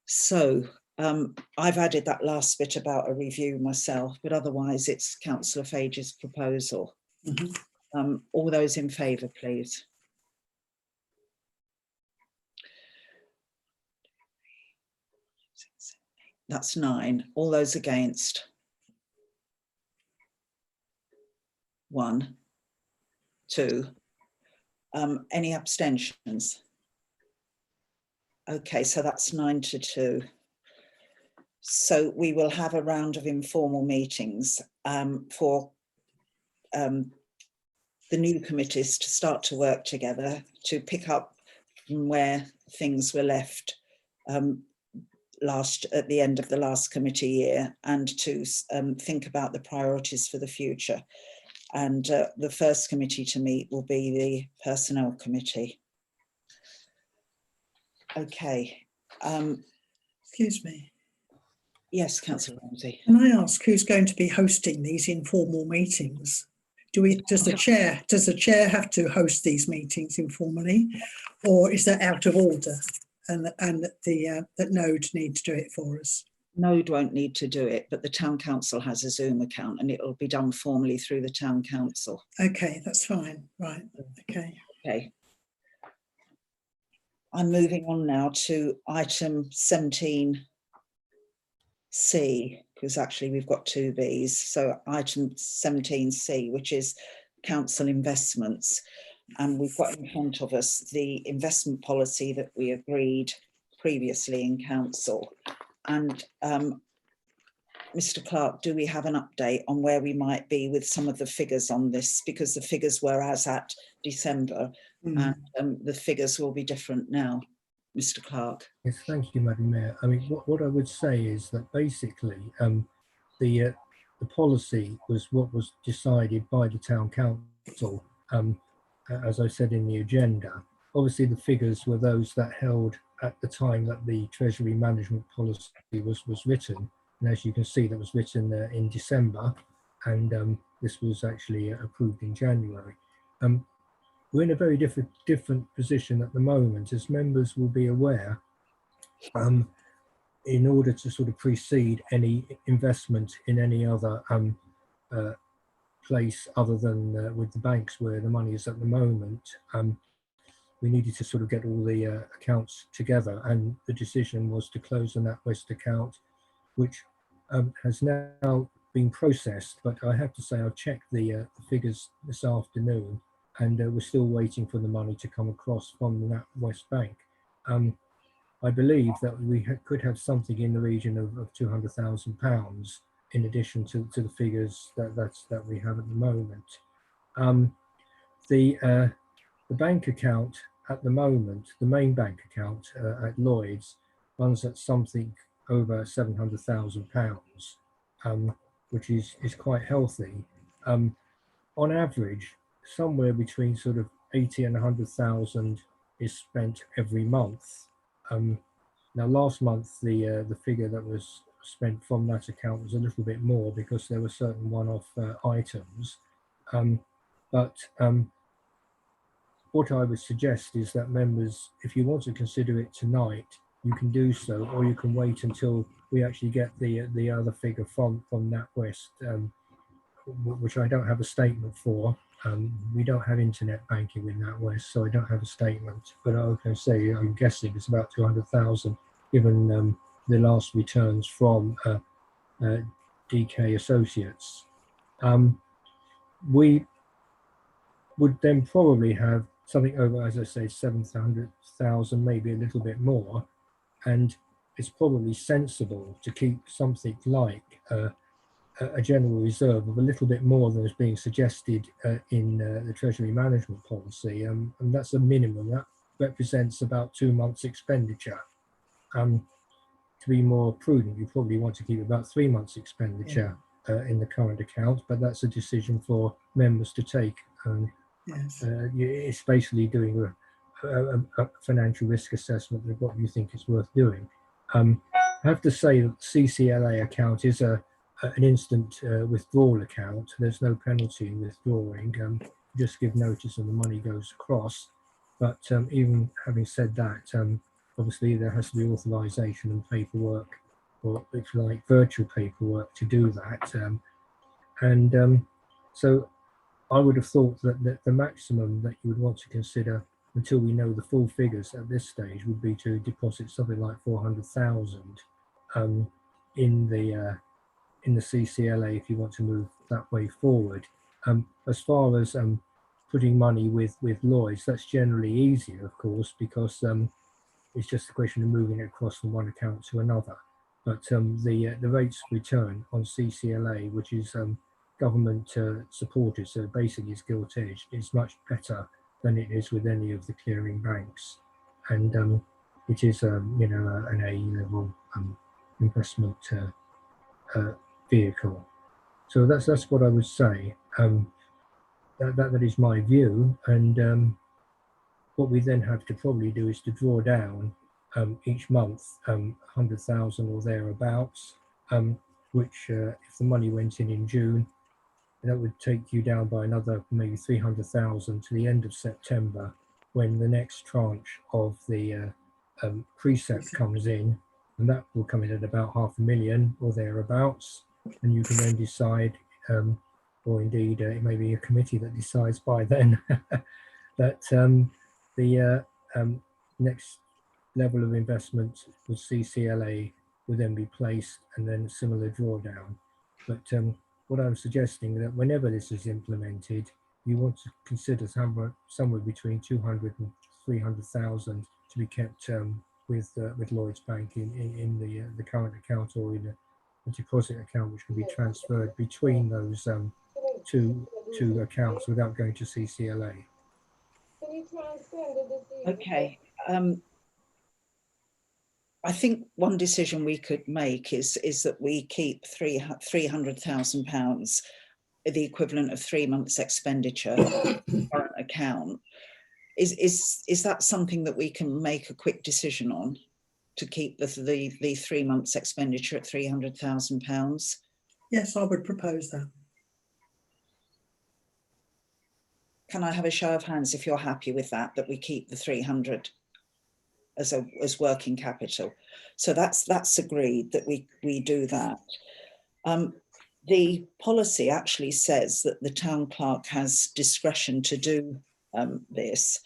So I've added that last bit about a review myself, but otherwise it's Councillor Fage's proposal. Mm-hmm. All those in favour, please. That's 9. All those against? 1, 2. Any abstentions? Okay, so that's 9 to 2. So we will have a round of informal meetings, for the new committees to start to work together to pick up from where things were left at the end of the last committee year, and to think about the priorities for the future. And the first committee to meet will be the Personnel Committee. Okay. Excuse me. Yes, Councillor Ramsey. Can I ask who's going to be hosting these informal meetings? Does the chair have to host these meetings informally, or is that out of order and that Node need to do it for us? Node won't need to do it, but the town council has a Zoom account and it will be done formally through the town council. Okay, that's fine. Right. Okay. Okay. I'm moving on now to item 17C, because actually we've got two Bs. So item 17C, which is council investments. And we've got in front of us the investment policy that we agreed previously in council. And Mr. Clark, do we have an update on where we might be with some of the figures on this? Because the figures were as at December, and the figures will be different now. Mr. Clark. Yes, thank you, Madam Mayor. I mean, what I would say is that basically the policy was what was decided by the town council, as I said in the agenda. Obviously, the figures were those that held at the time that the Treasury Management Policy was written. And as you can see, that was written in December, and this was actually approved in January. We're in a very different position at the moment, as members will be aware. In order to sort of precede any investment in any other place other than with the banks where the money is at the moment, we needed to sort of get all the accounts together, and the decision was to close the NatWest account, which has now been processed. But I have to say, I've checked the figures this afternoon, and we're still waiting for the money to come across from the NatWest Bank. I believe that we could have something in the region of £200,000 in addition to the figures that we have at the moment. The bank account at the moment, the main bank account at Lloyd's, runs at something over £700,000, which is quite healthy. On average, somewhere between sort of 80 and 100,000 is spent every month. Now, last month, the figure that was spent from that account was a little bit more because there were certain one-off items. What I would suggest is that members, if you want to consider it tonight, you can do so, or you can wait until we actually get the other figure from NatWest, which I don't have a statement for. We don't have internet banking with NatWest, so I don't have a statement. But I can say I'm guessing it's about 200,000, given the last returns from DK Associates. We would then probably have something over, as I say, 700,000, maybe a little bit more. And it's probably sensible to keep something like a general reserve of a little bit more than is being suggested in the Treasury Management Policy. And that's a minimum. That represents about 2 months' expenditure. To be more prudent, you probably want to keep about 3 months' expenditure in the current account, but that's a decision for members to take. Yes. It's basically doing a financial risk assessment of what you think is worth doing. I have to say that the CCLA account is an instant withdrawal account. There's no penalty in withdrawing. Just give notice and the money goes across. But even having said that, obviously there has to be authorization and paperwork, or if you like, virtual paperwork to do that. So I would have thought that the maximum that you would want to consider, until we know the full figures at this stage, would be to deposit something like 400,000 in the CCLA if you want to move that way forward. As far as putting money with Lloyd's, that's generally easier, of course, because it's just a question of moving it across from one account to another. But the rates of return on CCLA, which is government supported, so basically it's gilt edged, is much better than it is with any of the clearing banks, and it is you know, an A level investment vehicle. So that's what I would say. That is my view, and what we then have to probably do is to draw down each month 100,000 or thereabouts, which if the money went in June, that would take you down by another maybe 300,000 to the end of September, when the next tranche of the precept comes in, and that will come in at about 500,000 or thereabouts, and you can then decide, or indeed it may be a committee that decides by then that the next level of investment with CCLA will then be placed, and then a similar drawdown. But what I'm suggesting that whenever this is implemented, you want to consider somewhere between 200 and 300,000 to be kept with Lloyds Bank in the current account, or in a deposit account, which can be transferred between those two accounts without going to CCLA. Okay. I think one decision we could make is that we keep £300,000, the equivalent of 3 months' expenditure, current account. Is that something that we can make a quick decision on, to keep the 3 months' expenditure at £300,000? Yes, I would propose that. Can I have a show of hands if you're happy with that we keep the 300 as working capital? So that's agreed, that we do that. The policy actually says that the town clerk has discretion to do this,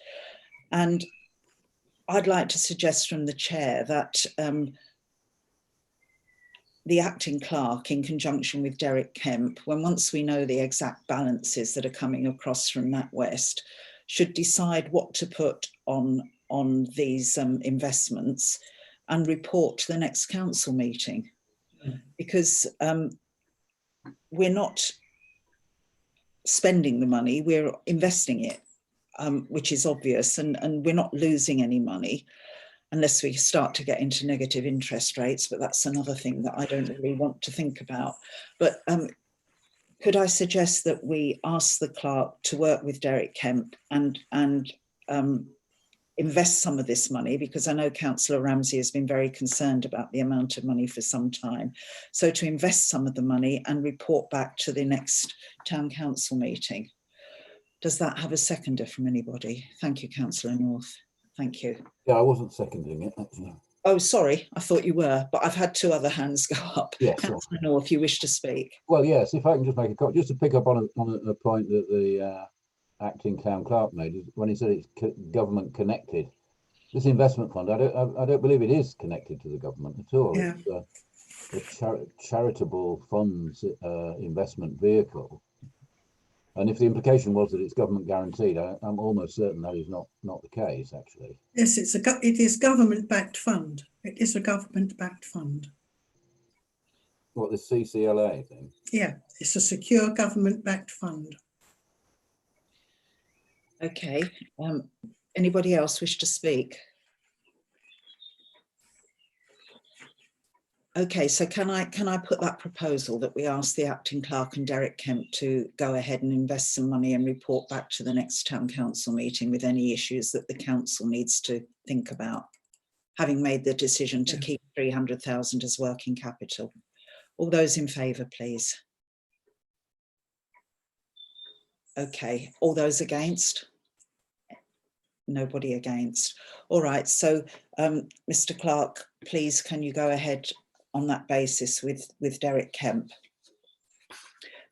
and I'd like to suggest from the chair that the acting clerk, in conjunction with Derek Kemp, once we know the exact balances that are coming across from NatWest, should decide what to put on these investments and report to the next council meeting. Because we're not spending the money, we're investing it, which is obvious, and we're not losing any money unless we start to get into negative interest rates, but that's another thing that I don't really want to think about. But could I suggest that we ask the clerk to work with Derek Kemp and invest some of this money, because I know Councillor Ramsey has been very concerned about the amount of money for some time. So to invest some of the money and report back to the next town council meeting. Does that have a seconder from anybody? Thank you, Councillor North. Thank you. Yeah, I wasn't seconding it, actually. Oh, sorry, I thought you were, but I've had 2 other hands go up. Yes. Councillor North, you wish to speak? Well, yes, if I can just make a comment, just to pick up on a point that the acting town clerk made, when he said it's government connected. This investment fund, I don't believe it is connected to the government at all. Yeah. It's a charitable funds investment vehicle. And if the implication was that it's government guaranteed, I'm almost certain that is not the case, actually. Yes, it is government-backed fund. It is a government-backed fund. What, the CCLA thing? Yeah, it's a secure government-backed fund. Okay. Anybody else wish to speak? Okay, so can I put that proposal that we ask the acting clerk and Derek Kemp to go ahead and invest some money and report back to the next town council meeting with any issues that the council needs to think about, having made the decision to keep 300,000 as working capital? All those in favour, please. Okay, all those against? Nobody against. All right, so Mr. Clark, please can you go ahead on that basis with Derek Kemp?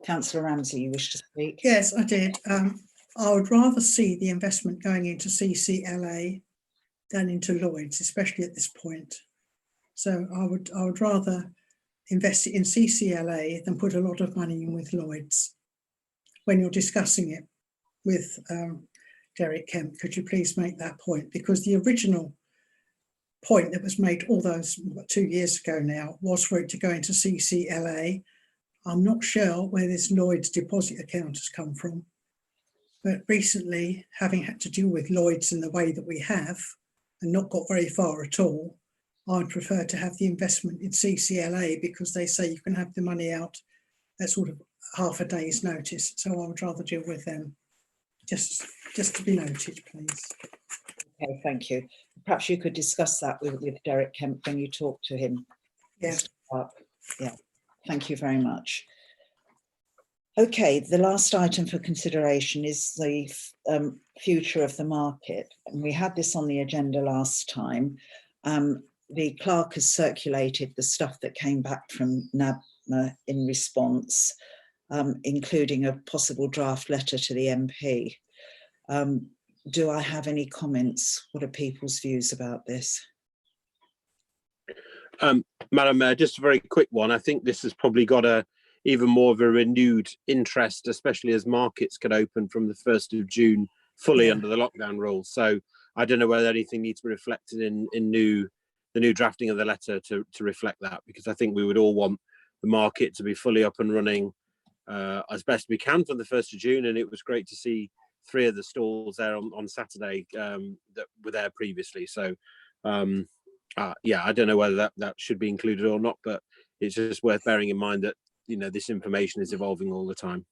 Councillor Ramsey, you wish to speak? Yes, I did. I would rather see the investment going into CCLA than into Lloyds, especially at this point. So I would rather invest it in CCLA than put a lot of money in with Lloyds. When you're discussing it with Derek Kemp, could you please make that point? Because the original point that was made all those 2 years ago now was for it to go into CCLA. I'm not sure where this Lloyd's deposit account has come from, but recently, having had to deal with Lloyd's in the way that we have and not got very far at all, I'd prefer to have the investment in CCLA because they say you can have the money out at sort of half a day's notice. So I would rather deal with them. Just to be noted, please. Okay, thank you. Perhaps you could discuss that with Derek Kemp when you talk to him. Yeah. Yeah, thank you very much. Okay, the last item for consideration is the future of the market. And we had this on the agenda last time. The clerk has circulated the stuff that came back from NABMA in response, including a possible draft letter to the MP. Do I have any comments? What are people's views about this? Madam Mayor, just a very quick one. I think this has probably got even more of a renewed interest, especially as markets can open from the 1st of June fully under the lockdown rules. So I don't know whether anything needs to be reflected in the new drafting of the letter to reflect that, because I think we would all want the market to be fully up and running as best we can from the 1st of June. And it was great to see 3 of the stalls there on Saturday that were there previously. So yeah, I don't know whether that should be included or not, but it's just worth bearing in mind that, you know, this information is evolving all the time.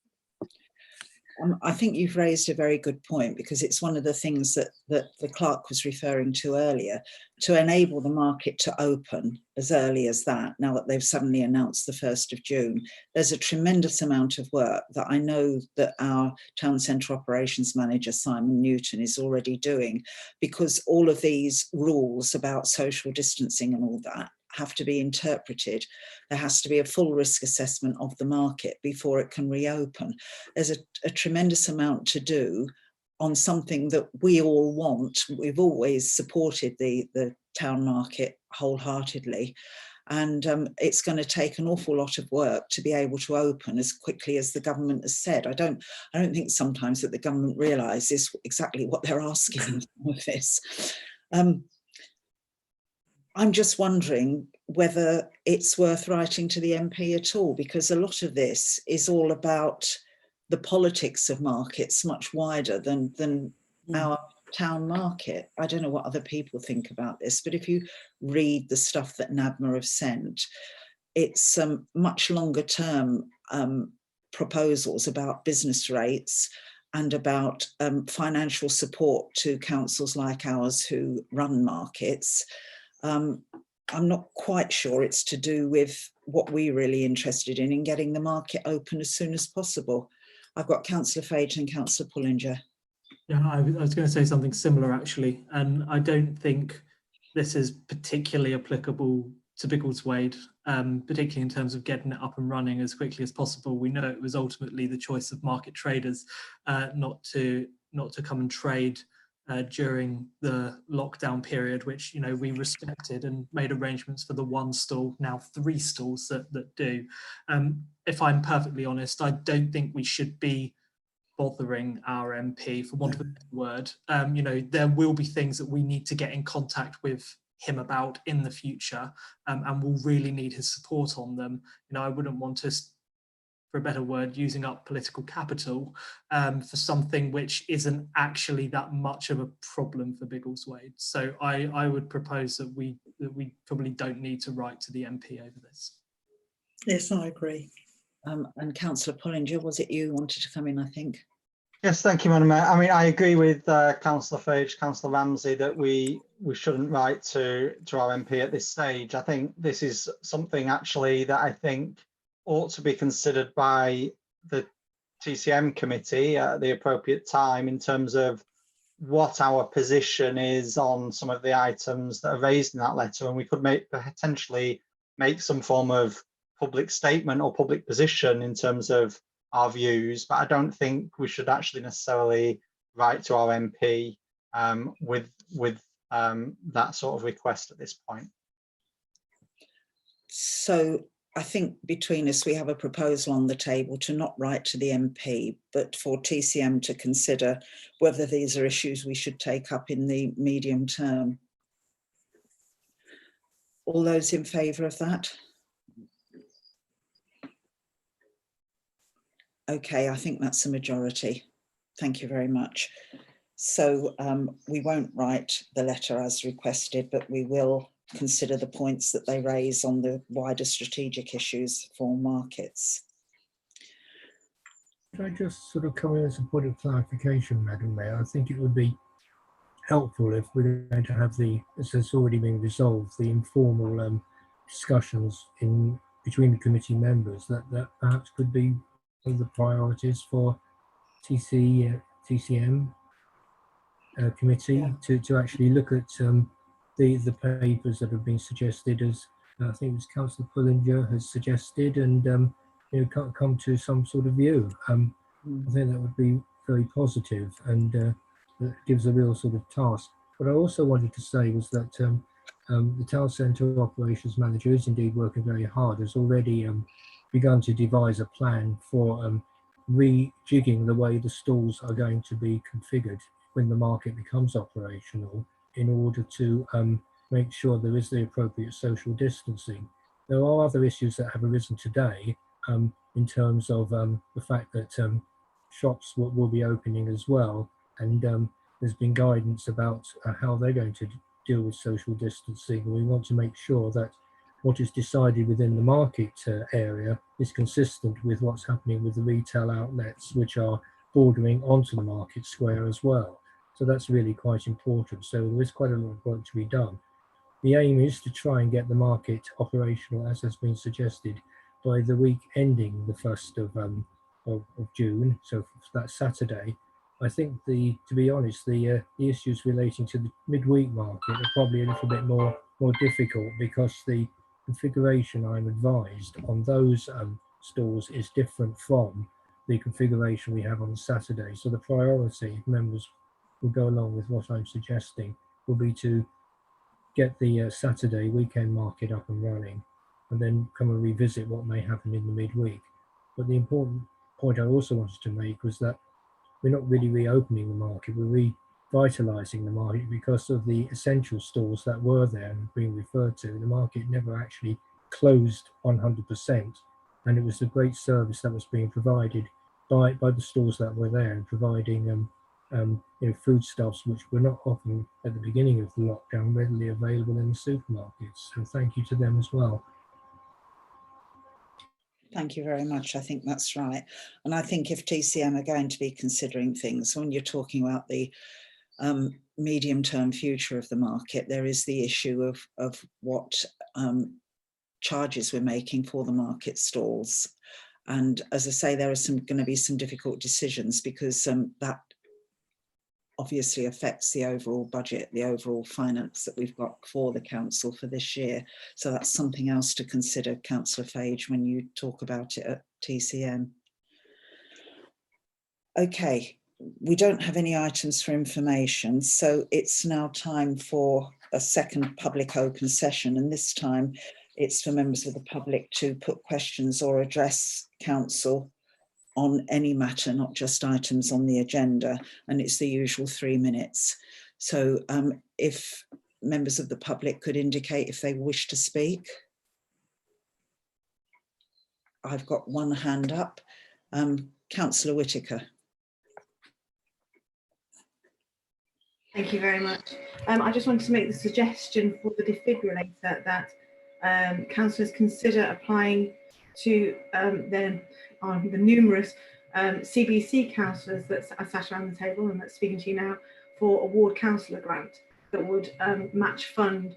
I think you've raised a very good point, because it's one of the things that the clerk was referring to earlier, to enable the market to open as early as that. Now that they've suddenly announced the 1st of June, there's a tremendous amount of work that I know that our town centre operations manager, Simon Newton, is already doing, because all of these rules about social distancing and all that have to be interpreted. There has to be a full risk assessment of the market before it can reopen. There's a tremendous amount to do on something that we all want. We've always supported the town market wholeheartedly, and it's going to take an awful lot of work to be able to open as quickly as the government has said. I don't think sometimes that the government realises exactly what they're asking in some of this. I'm just wondering whether it's worth writing to the MP at all, because a lot of this is all about the politics of markets, much wider than our town market. I don't know what other people think about this, but if you read the stuff that NABMA have sent, it's much longer term proposals about business rates and about financial support to councils like ours who run markets. I'm not quite sure it's to do with what we're really interested in getting the market open as soon as possible. I've got Councillor Fage and Councillor Pullinger. Yeah, I was going to say something similar actually, and I don't think this is particularly applicable to Biggleswade, particularly in terms of getting it up and running as quickly as possible. We know it was ultimately the choice of market traders not to come and trade during the lockdown period, which, you know, we respected and made arrangements for the 1 stall, now 3 stalls that do. If I'm perfectly honest, I don't think we should be bothering our MP, for want of a better word. You know, there will be things that we need to get in contact with him about in the future, and we'll really need his support on them. You know, I wouldn't want us, for a better word, using up political capital for something which isn't actually that much of a problem for Biggleswade. So I would propose that we probably don't need to write to the MP over this. Yes, I agree. And Councillor Pullinger, was it you wanted to come in, I think? Yes, thank you, Madam Mayor. I mean, I agree with Councillor Fage, Councillor Ramsey, that we shouldn't write to our MP at this stage. I think this is something actually that I think ought to be considered by the TCM committee at the appropriate time, in terms of what our position is on some of the items that are raised in that letter, and we could potentially make some form of public statement or public position in terms of our views. But I don't think we should actually necessarily write to our MP with that sort of request at this point. So I think between us, we have a proposal on the table to not write to the MP, but for TCM to consider whether these are issues we should take up in the medium term. All those in favour of that? Okay, I think that's a majority. Thank you very much. So we won't write the letter as requested, but we will consider the points that they raise on the wider strategic issues for markets. Could I just sort of come in as a point of clarification, Madam Mayor? I think it would be helpful if we're going to have the, as has already been resolved, the informal discussions between the committee members, that perhaps could be one of the priorities for TCM committee to actually look at the papers that have been suggested, as I think it was Councillor Pullinger has suggested, and come to some sort of view. I think that would be very positive, and that gives a real sort of task. What I also wanted to say was that the town centre operations manager is indeed working very hard, has already begun to devise a plan for rejigging the way the stalls are going to be configured when the market becomes operational, in order to make sure there is the appropriate social distancing. There are other issues that have arisen today in terms of the fact that shops will be opening as well, and there's been guidance about how they're going to deal with social distancing. We want to make sure that what is decided within the market area is consistent with what's happening with the retail outlets, which are bordering onto the market square as well. So that's really quite important. So there is quite a lot of work to be done. The aim is to try and get the market operational, as has been suggested, by the week ending the 1st of June, so that Saturday. I think to be honest, the issues relating to the midweek market are probably a little bit more difficult, because the configuration, I'm advised, on those stores is different from the configuration we have on Saturday. So the priority, if members will go along with what I'm suggesting, will be to get the Saturday weekend market up and running, and then come and revisit what may happen in the midweek. But the important point I also wanted to make was that we're not really reopening the market, we're revitalising the market, because of the essential stores that were there and being referred to. The market never actually closed 100%, and it was a great service that was being provided by the stores that were there, and providing foodstuffs which were not often at the beginning of the lockdown readily available in the supermarkets. So thank you to them as well. Thank you very much. I think that's right. And I think if TCM are going to be considering things, when you're talking about the medium-term future of the market, there is the issue of what charges we're making for the market stalls. And as I say, there are going to be some difficult decisions, because that obviously affects the overall budget, the overall finance that we've got for the council for this year. So that's something else to consider, Councillor Fage, when you talk about it at TCM. Okay, we don't have any items for information, so it's now time for a second public open session, and this time it's for members of the public to put questions or address council on any matter, not just items on the agenda, and it's the usual 3 minutes. So if members of the public could indicate if they wish to speak. I've got one hand up. Councillor Whitaker. Thank you very much. I just wanted to make the suggestion for the defibrillator that councillors consider applying to the numerous CBC councillors that are sat around the table and that's speaking to you now, for a ward councillor grant that would match fund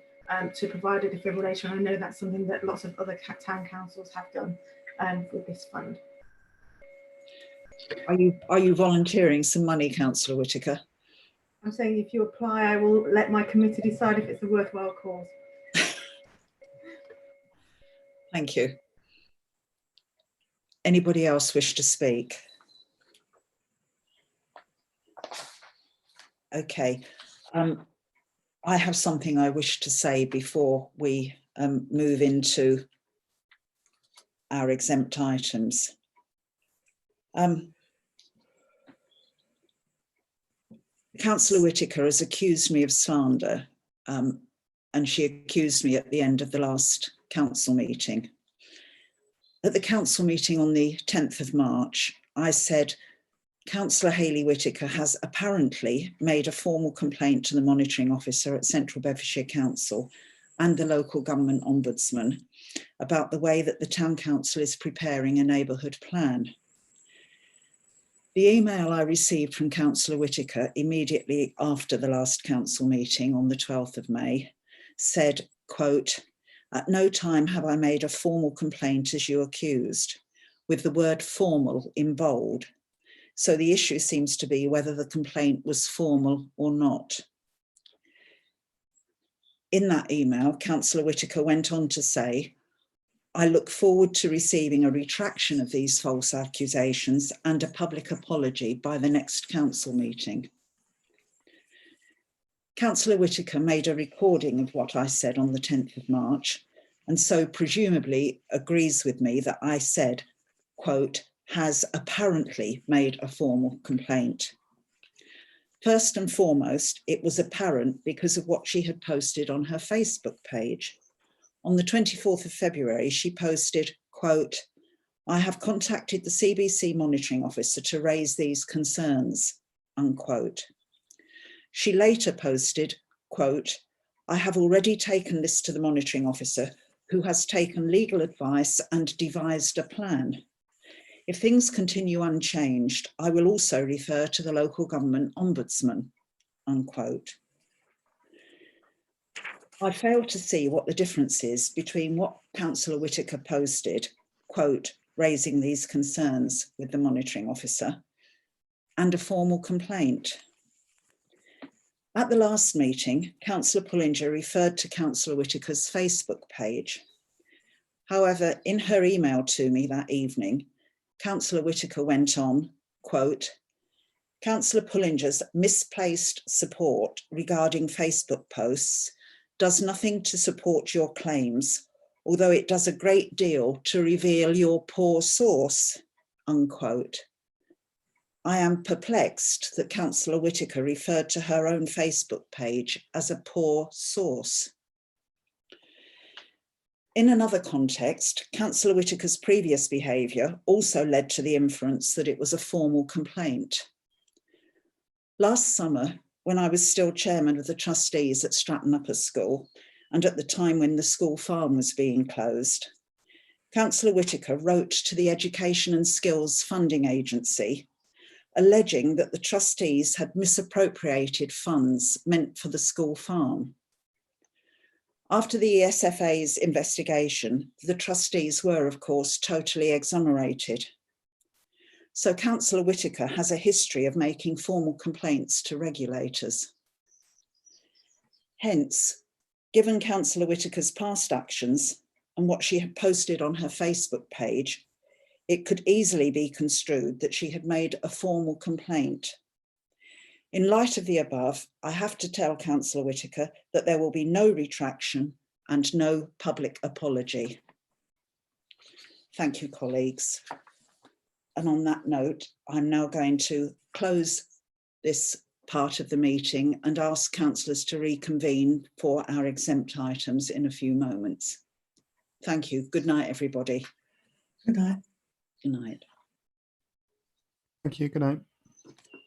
to provide a defibrillator. And I know that's something that lots of other town councils have done with this fund. Are you volunteering some money, Councillor Whitaker? I'm saying if you apply, I will let my committee decide if it's a worthwhile cause. Thank you. Anybody else wish to speak? Okay. I have something I wish to say before we move into our exempt items. Councillor Whitaker has accused me of slander, and she accused me at the end of the last council meeting. At the council meeting on the 10th of March, I said, Councillor Hayley Whitaker has apparently made a formal complaint to the monitoring officer at Central Bedfordshire Council and the local government ombudsman about the way that the town council is preparing a neighbourhood plan. The email I received from Councillor Whitaker immediately after the last council meeting on the 12th of May said, quote, "At no time have I made a formal complaint as you accused," with the word formal in bold. So the issue seems to be whether the complaint was formal or not. In that email, Councillor Whitaker went on to say, "I look forward to receiving a retraction of these false accusations and a public apology by the next council meeting." Councillor Whitaker made a recording of what I said on the 10th of March, and so presumably agrees with me that I said, quote, "has apparently made a formal complaint." First and foremost, it was apparent because of what she had posted on her Facebook page. On the 24th of February, she posted, quote, "I have contacted the CBC monitoring officer to raise these concerns," unquote. She later posted, quote, "I have already taken this to the monitoring officer, who has taken legal advice and devised a plan. If things continue unchanged, I will also refer to the local government ombudsman," unquote. I failed to see what the difference is between what Councillor Whitaker posted, quote, "raising these concerns with the monitoring officer," and a formal complaint. At the last meeting, Councillor Pullinger referred to Councillor Whitaker's Facebook page. However, in her email to me that evening, Councillor Whitaker went on, quote, "Councillor Pullinger's misplaced support regarding Facebook posts does nothing to support your claims, although it does a great deal to reveal your poor source," unquote. I am perplexed that Councillor Whitaker referred to her own Facebook page as a poor source. In another context, Councillor Whitaker's previous behaviour also led to the inference that it was a formal complaint. Last summer, when I was still chairman of the trustees at Stratton Upper School, and at the time when the school farm was being closed, Councillor Whitaker wrote to the Education and Skills Funding Agency, alleging that the trustees had misappropriated funds meant for the school farm. After the ESFA's investigation, the trustees were, of course, totally exonerated. So Councillor Whitaker has a history of making formal complaints to regulators. Hence, given Councillor Whitaker's past actions and what she had posted on her Facebook page, it could easily be construed that she had made a formal complaint. In light of the above, I have to tell Councillor Whitaker that there will be no retraction and no public apology. Thank you, colleagues. And on that note, I'm now going to close this part of the meeting and ask councillors to reconvene for our exempt items in a few moments. Thank you. Good night, everybody. Good night. Good night. Thank you. Good night.